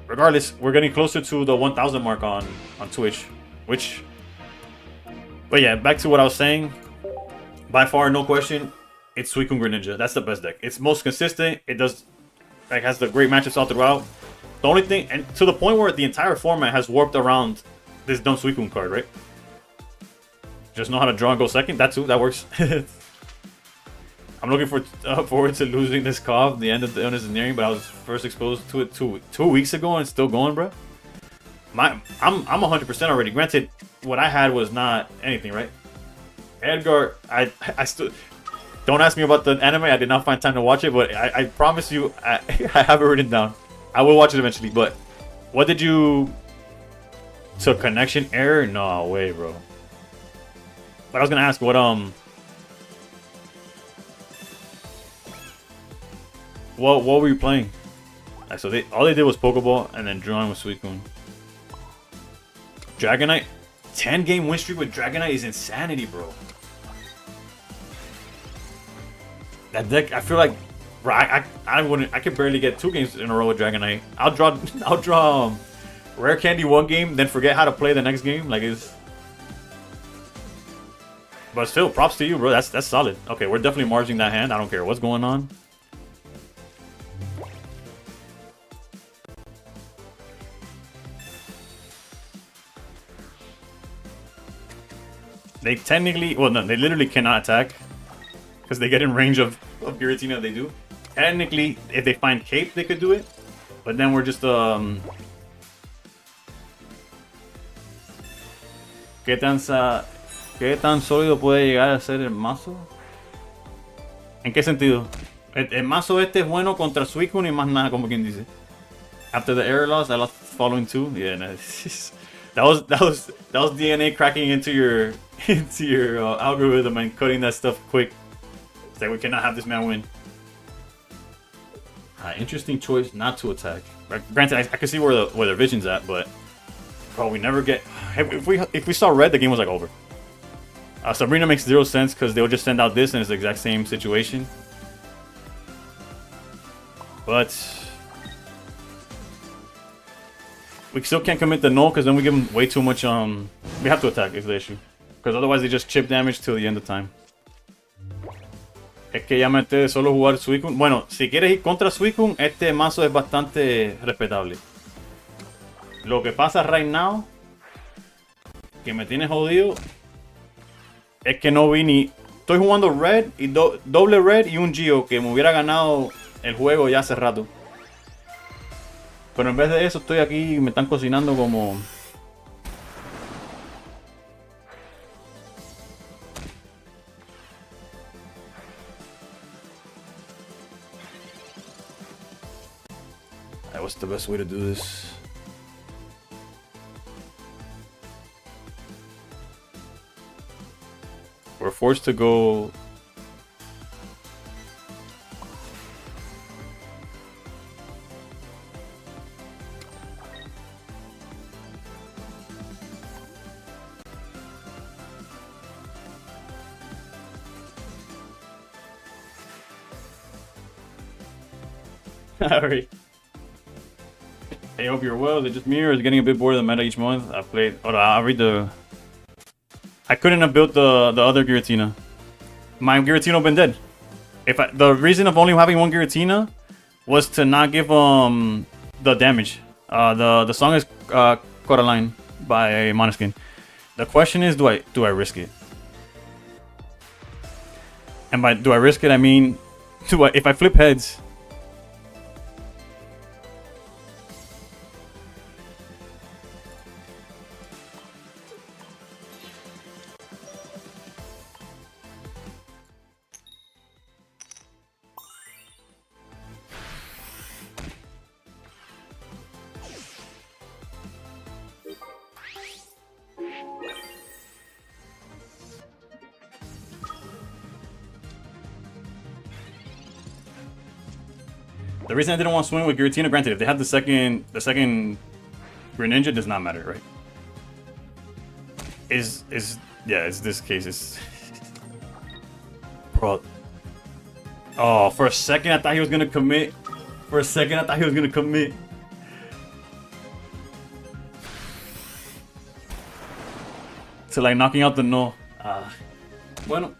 Regardless, we're getting closer to the 1,000 mark on Twitch, but yeah, back to what I was saying. By far, no question, it's Suicune Greninja. That's the best deck. It's most consistent. It does, like, has the great matchups all throughout. The only thing, and to the point where the entire format has warped around this dumb Suicune card, right? Just know how to draw and go second. That too, that works. I'm looking forward to losing this cough. The end of the illness is nearing, but I was first exposed to it two weeks ago and it's still going, bro. I'm 100% already. Granted, what I had was not anything, right? Edgar, I still don't ask me about the anime. I did not find time to watch it, but I promise you, I have it written down. I will watch it eventually. But what did you? So connection error? No way, bro. But I was gonna ask what were you playing? Like, so all they did was Pokeball and then drawing with Suicune. Dragonite, 10-game win streak with Dragonite is insanity, bro. That deck, I feel like, bro, I could barely get 2 games in a row with Dragonite. I'll draw Rare Candy 1 game, then forget how to play the next game. Like it's. But still, props to you, bro. That's solid. Okay, we're definitely marging that hand. I don't care what's going on. They technically, well, no, they literally cannot attack because they get in range of Giratina. They do. Technically, if they find Cape, they could do it. But then we're just ¿Qué tan sólido puede llegar a ser el mazo? ¿En qué sentido? El mazo este es bueno contra Suicune y más nada, como quien dice. After the error loss, I lost following 2. Yeah, no, that was DNA cracking into your algorithm and cutting that stuff quick. It's like we cannot have this man win. Interesting choice not to attack. Granted, I can see where the vision's at, but bro, we never get. If we saw red, the game was like over. Sabrina makes 0 sense because they'll just send out this and it's the exact same situation. But we still can't commit the null because then we give them way too much. We have to attack is the issue because otherwise they just chip damage till the end of time. Es que ya me de solo jugar Suicune. Bueno, si quieres ir contra Suicune, este mazo es bastante respetable. Lo que pasa right now, que me tiene jodido, es que no vi ni... Estoy jugando Red y doble Red y un Geo que me hubiera ganado el juego ya hace rato. Pero en vez de eso estoy aquí y me están cocinando como... What's the best way to do this? We're forced to go... Alright. Hey, hope you're well. It's just me or is getting a bit bored of the meta each month. I played... Hold on, I'll read the... I couldn't have built the other Giratina. My Giratina been dead. The reason of only having one Giratina was to not give the damage. The song is Coraline by Måneskin. The question is, do I risk it? And by do I risk it, I mean, if I flip heads? The reason I didn't want to swing with Giratina, granted, if they have the second Greninja, does not matter, right? It's this case is bro. Oh, for a second I thought he was gonna commit. To like knocking out the no. Bueno.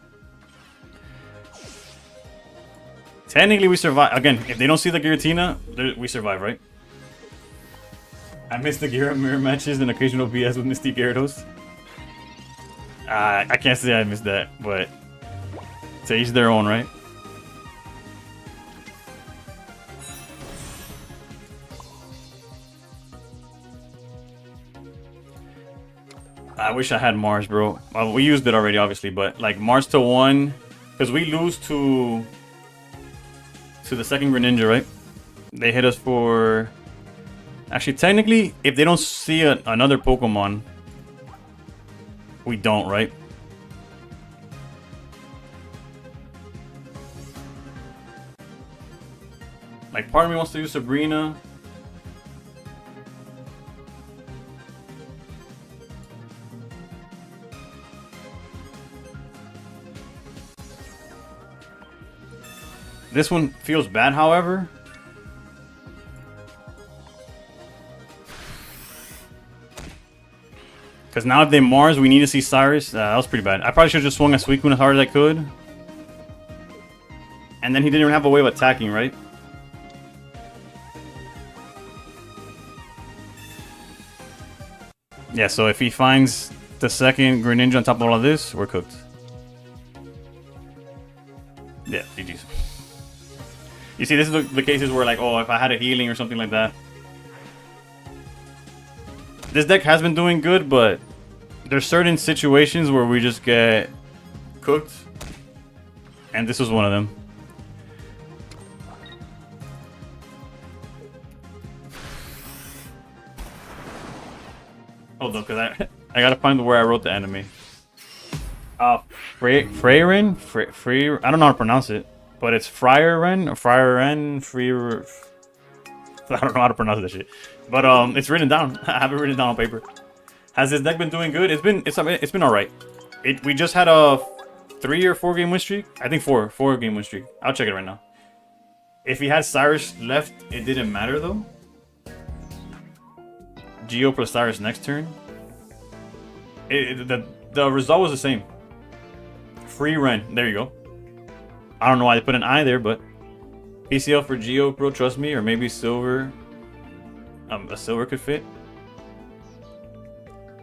Technically, we survive. Again, if they don't see the Giratina, we survive, right? I miss the Gira mirror matches and occasional BS with Misty Gyarados. I can't say I missed that, but to each their own, right? I wish I had Mars, bro. Well, we used it already, obviously, but like Mars to 1, because we lose to the second Greninja, right? They hit us for... Actually, technically, if they don't see another Pokemon, we don't, right? Like, part of me wants to use Sabrina. This one feels bad, however. Because now if they Mars, we need to see Cyrus. That was pretty bad. I probably should have just swung at Suicune as hard as I could. And then he didn't even have a way of attacking, right? Yeah, so if he finds the second Greninja on top of all of this, we're cooked. Yeah, GG's. You see, this is the cases where, like, oh, if I had a healing or something like that. This deck has been doing good, but there's certain situations where we just get cooked. And this was one of them. Hold on, because I gotta find where I wrote the enemy. Freyren? I don't know how to pronounce it. But it's Frieren or Frieren, I don't know how to pronounce that shit. But it's written down. I have it written down on paper. Has this deck been doing good? It's been alright. We just had a 3 or 4 game win streak. I think 4 game win streak. I'll check it right now. If he had Cyrus left, it didn't matter though. Geo plus Cyrus next turn. The result was the same. Free Ren. There you go. I don't know why they put an I there, but PCL for Geo, bro. Trust me, or maybe silver. A silver could fit.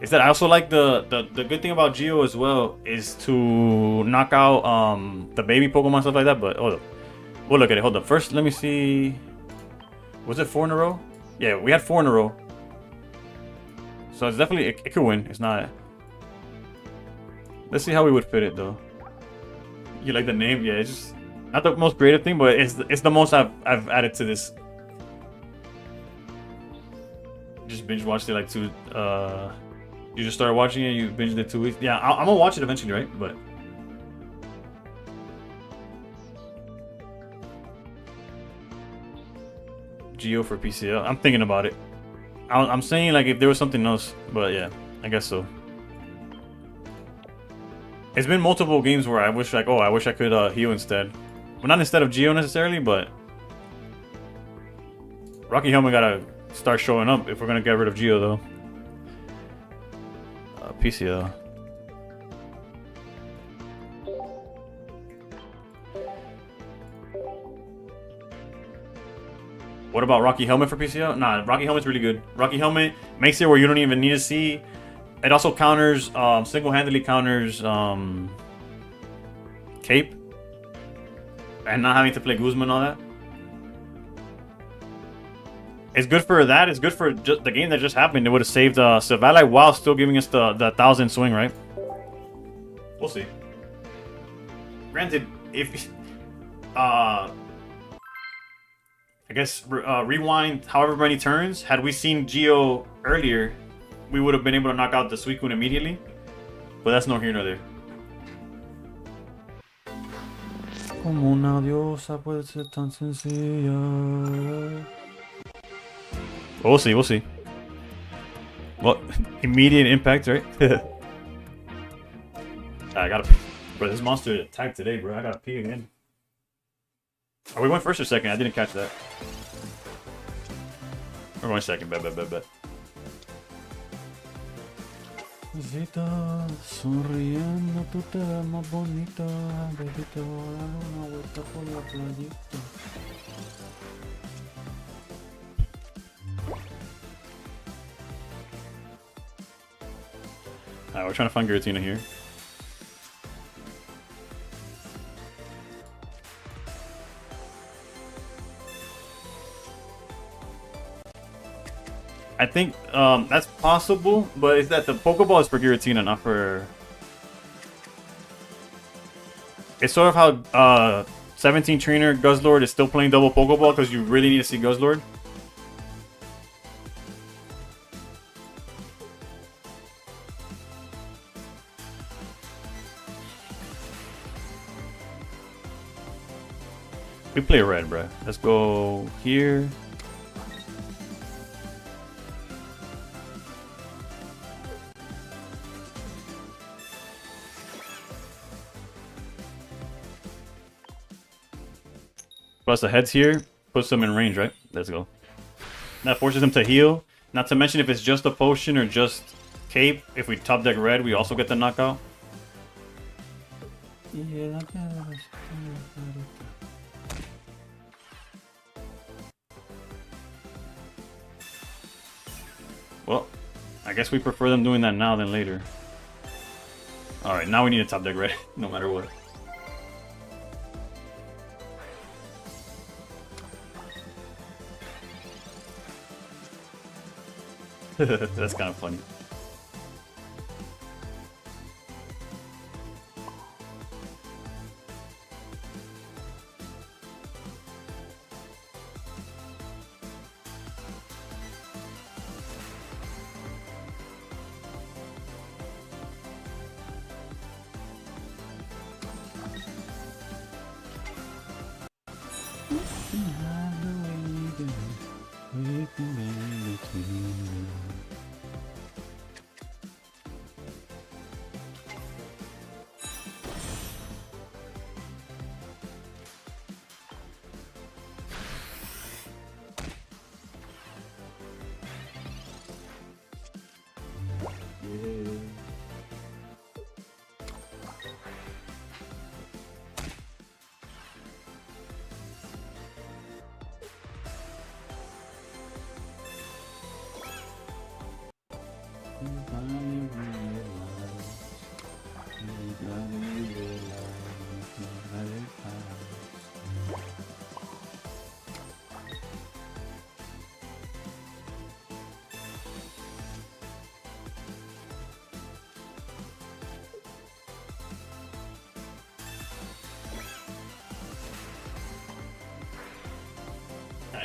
Is that I also like the good thing about Geo as well is to knock out the baby Pokemon, stuff like that. But hold up, we'll look at it. Hold up. First, let me see. Was it 4 in a row? Yeah, we had 4 in a row. So it's definitely it could win. It's not. Let's see how we would fit it though. You like the name? Yeah, it's just not the most creative thing, but it's the most I've added to this. Just binge watched it like 2. You just started watching it. You binged it 2 weeks. Yeah, I'm gonna watch it eventually, right? But Geo for PCL. I'm thinking about it. I'm saying like if there was something else, but yeah, I guess so. It's been multiple games where I wish like, oh, I wish I could heal instead. Well, not instead of Geo necessarily, but Rocky Helmet gotta start showing up if we're gonna get rid of Geo though. PCL. What about Rocky Helmet for PCL? Nah, Rocky Helmet's really good. Rocky Helmet makes it where you don't even need to see. It also counters, single-handedly counters Cape. And not having to play Guzman and all that. It's good for that. It's good for just the game that just happened. It would have saved Savali while still giving us the 1,000 swing, right? We'll see. Granted, if... I guess rewind however many turns. Had we seen Geo earlier, we would have been able to knock out the Suicune immediately. But that's no here nor there. Como una diosa puede ser tan sencilla. We'll see, we'll see. Well, immediate impact, right? I gotta... Bro, this monster attacked today, bro. I gotta pee again. Are we going first or second? I didn't catch that. We're going second. Bet. Rosita, sonriendo, tú te ves más bonita. Baby, te voy a dar una vuelta por la playita. Alright, we're trying to find Giratina here. I think that's possible, but is that the Pokeball is for Giratina, not for... It's sort of how 17 Trainer Guzzlord is still playing double Pokeball because you really need to see Guzzlord. We play red, bruh. Let's go here. Plus the heads here, puts them in range, right? Let's go. That forces him to heal. Not to mention if it's just a potion or just cape, if we top deck red, we also get the knockout. Well, I guess we prefer them doing that now than later. Alright, now we need a top deck red, no matter what. That's kind of funny.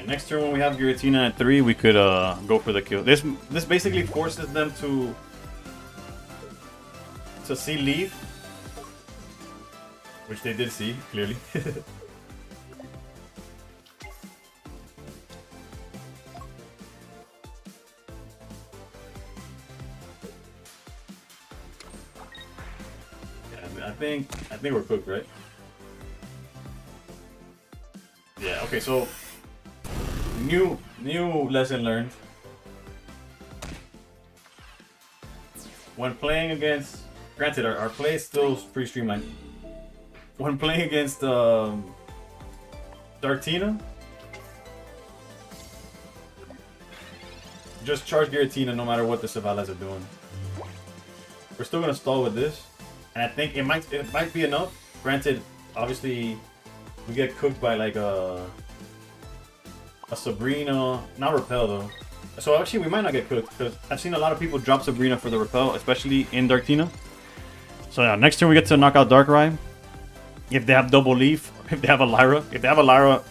next turn when we have Giratina at 3, we could go for the kill. This basically forces them to see leave, which they did see clearly. Yeah, I think we're cooked, right? Yeah. Okay. So new lesson learned. When playing against, granted, our play is still pretty streamlined. When playing against Dartina, just charge Giratina no matter what the Savalas are doing. We're still gonna stall with this, and I think it might be enough. Granted, obviously, we get cooked by like a Sabrina, not Repel though. So actually, we might not get cooked because I've seen a lot of people drop Sabrina for the Repel, especially in Dartina. So yeah, next turn we get to knock out Darkrai. If they have double leaf, if they have a Lyra,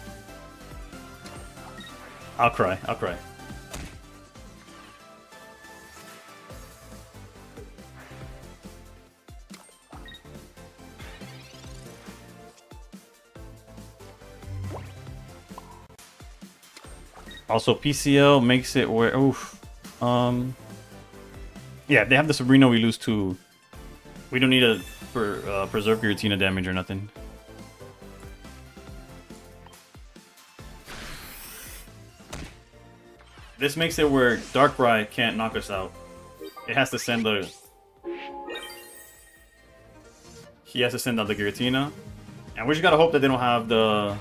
I'll cry. Also, PCL makes it where, yeah, if they have the Sabrina, we lose 2. We don't need to preserve Giratina damage or nothing. This makes it where Darkrai can't knock us out. It has to send the... He has to send out the Giratina. And we just gotta hope that they don't have the...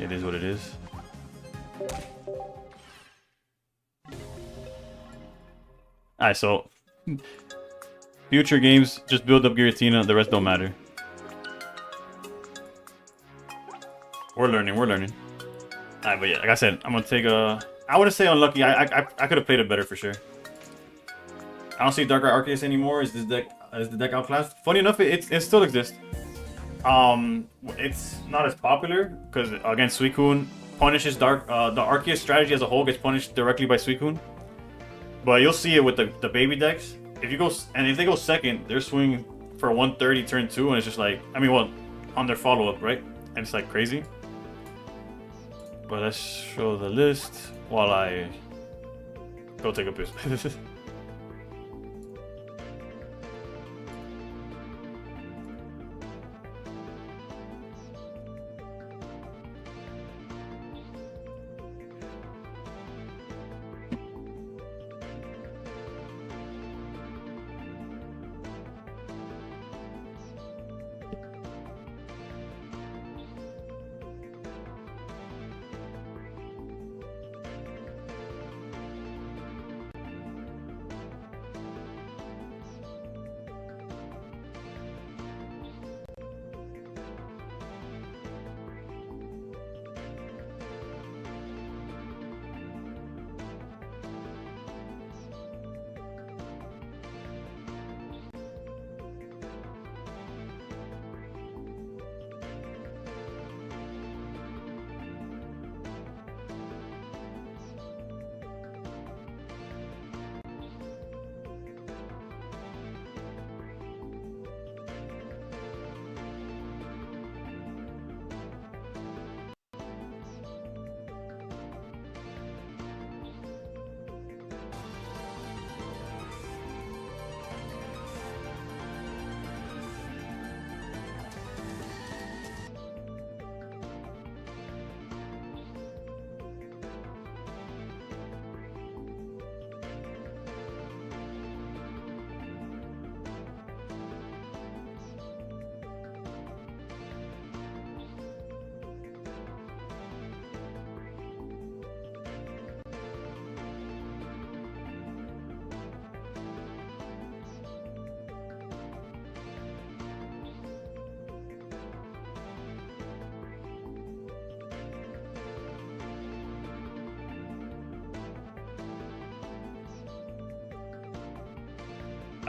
It is what it is. Alright, so future games, just build up Giratina, the rest don't matter. We're learning. Alright, but yeah, like I said, I'm gonna take a... I wouldn't say unlucky, I could have played it better for sure. I don't see Darkrai Arceus anymore. Is the deck outclassed? Funny enough, it still exists. It's not as popular because against Suicune punishes the Arceus strategy as a whole gets punished directly by Suicune. But you'll see it with the baby decks. If they go second, they're swinging for 130 turn 2, and it's just like, I mean, well, on their follow up, right? And it's like crazy. But let's show the list while I go take a piss.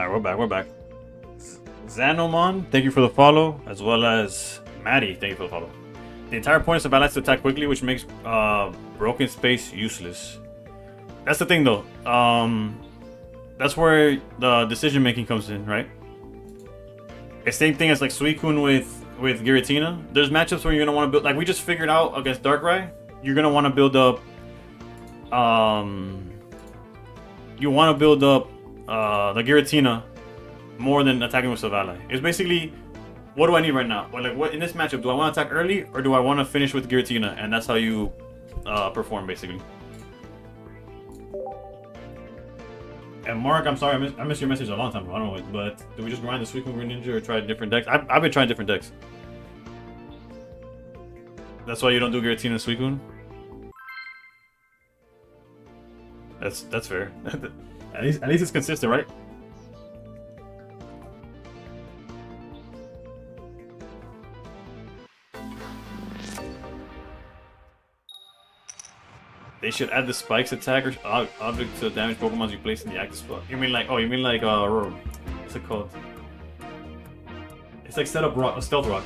Alright, we're back. We're back. Xanomon, thank you for the follow, as well as Maddie, thank you for the follow. The entire point of Savannah is to attack quickly, which makes broken space useless. That's the thing, though. That's where the decision making comes in, right? It's same thing as like Suicune with Giratina. There's matchups where you're gonna want to build, like we just figured out against Darkrai. You're gonna want to build up. You want to build up the Giratina more than attacking with Savannah. It's basically, what do I need right now? Like, what in this matchup, do I want to attack early or do I want to finish with Giratina? And that's how you perform, basically. And Mark, I'm sorry, I missed your message a long time ago. I don't know, but do we just grind the Suicune Green Ninja or try different decks? I've been trying different decks. That's why you don't do Giratina and Suicune? That's fair. at least it's consistent, right? They should add the spikes attack or object to damage Pokemon you place in the active spot. You mean like what's it called? It's like set up rock, stealth rock.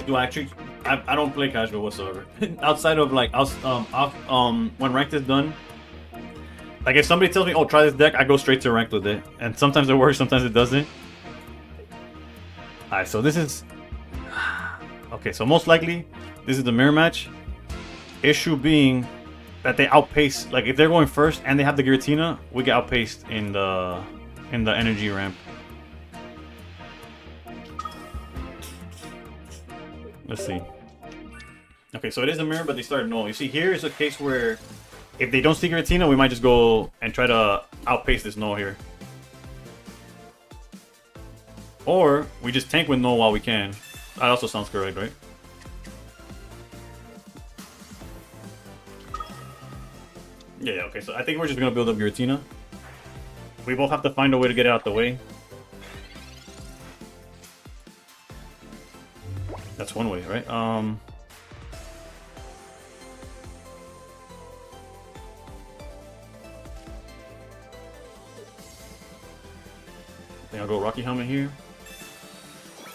Do I actually? I don't play casual whatsoever. Outside of like when ranked is done. Like if somebody tells me, "Oh, try this deck," I go straight to ranked with it, and sometimes it works, sometimes it doesn't. Alright, so this is okay. So most likely. This is the mirror match. Issue being that they outpace. Like if they're going first and they have the Giratina, we get outpaced in the energy ramp. Let's see. Okay, so it is a mirror, but they started null. You see, here is a case where if they don't see Giratina, we might just go and try to outpace this null here. Or we just tank with null while we can. That also sounds correct, right? Yeah, okay, so I think we're just gonna build up Giratina. We both have to find a way to get it out the way. That's one way, right? I think I'll go Rocky Helmet here.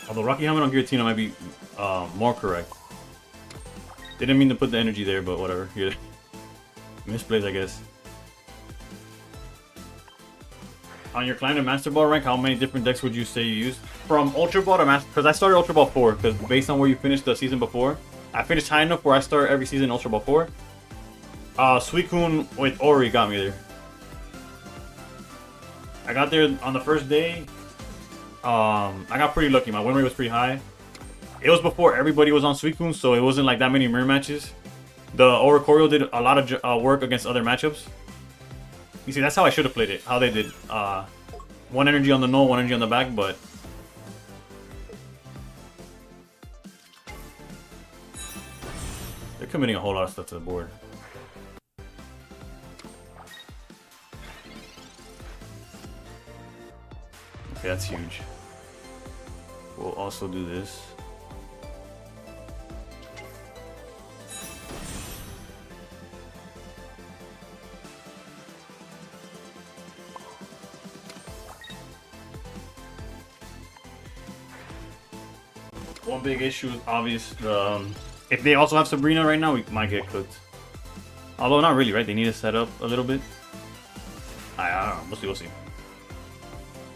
Although Rocky Helmet on Giratina might be more correct. Didn't mean to put the energy there, but whatever. Yeah. Misplays, I guess. On your Climb to Master Ball rank, how many different decks would you say you use? From Ultra Ball to Master... Because I started Ultra Ball 4, because based on where you finished the season before, I finished high enough where I start every season Ultra Ball 4. Suicune with Ori got me there. I got there on the first day. I got pretty lucky. My win rate was pretty high. It was before everybody was on Suicune, so it wasn't like that many mirror matches. The Oricorio did a lot of work against other matchups. You see, that's how I should have played it. How they did. One energy on the null, one energy on the back, but... They're committing a whole lot of stuff to the board. Okay, that's huge. We'll also do this. One big issue is obvious. If they also have Sabrina right now, we might get cooked. Although not really, right? They need to set up a little bit. I don't know. We'll see.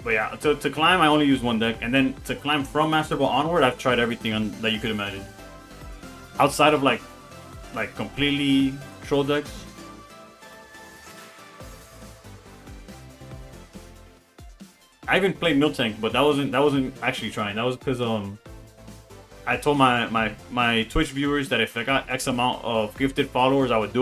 But yeah, to climb, I only use one deck, and then to climb from Master Ball onward, I've tried everything that you could imagine. Outside of like completely troll decks. I even played Miltank, but that wasn't actually trying. That was because I told my Twitch viewers that if I got X amount of gifted followers, I would do it.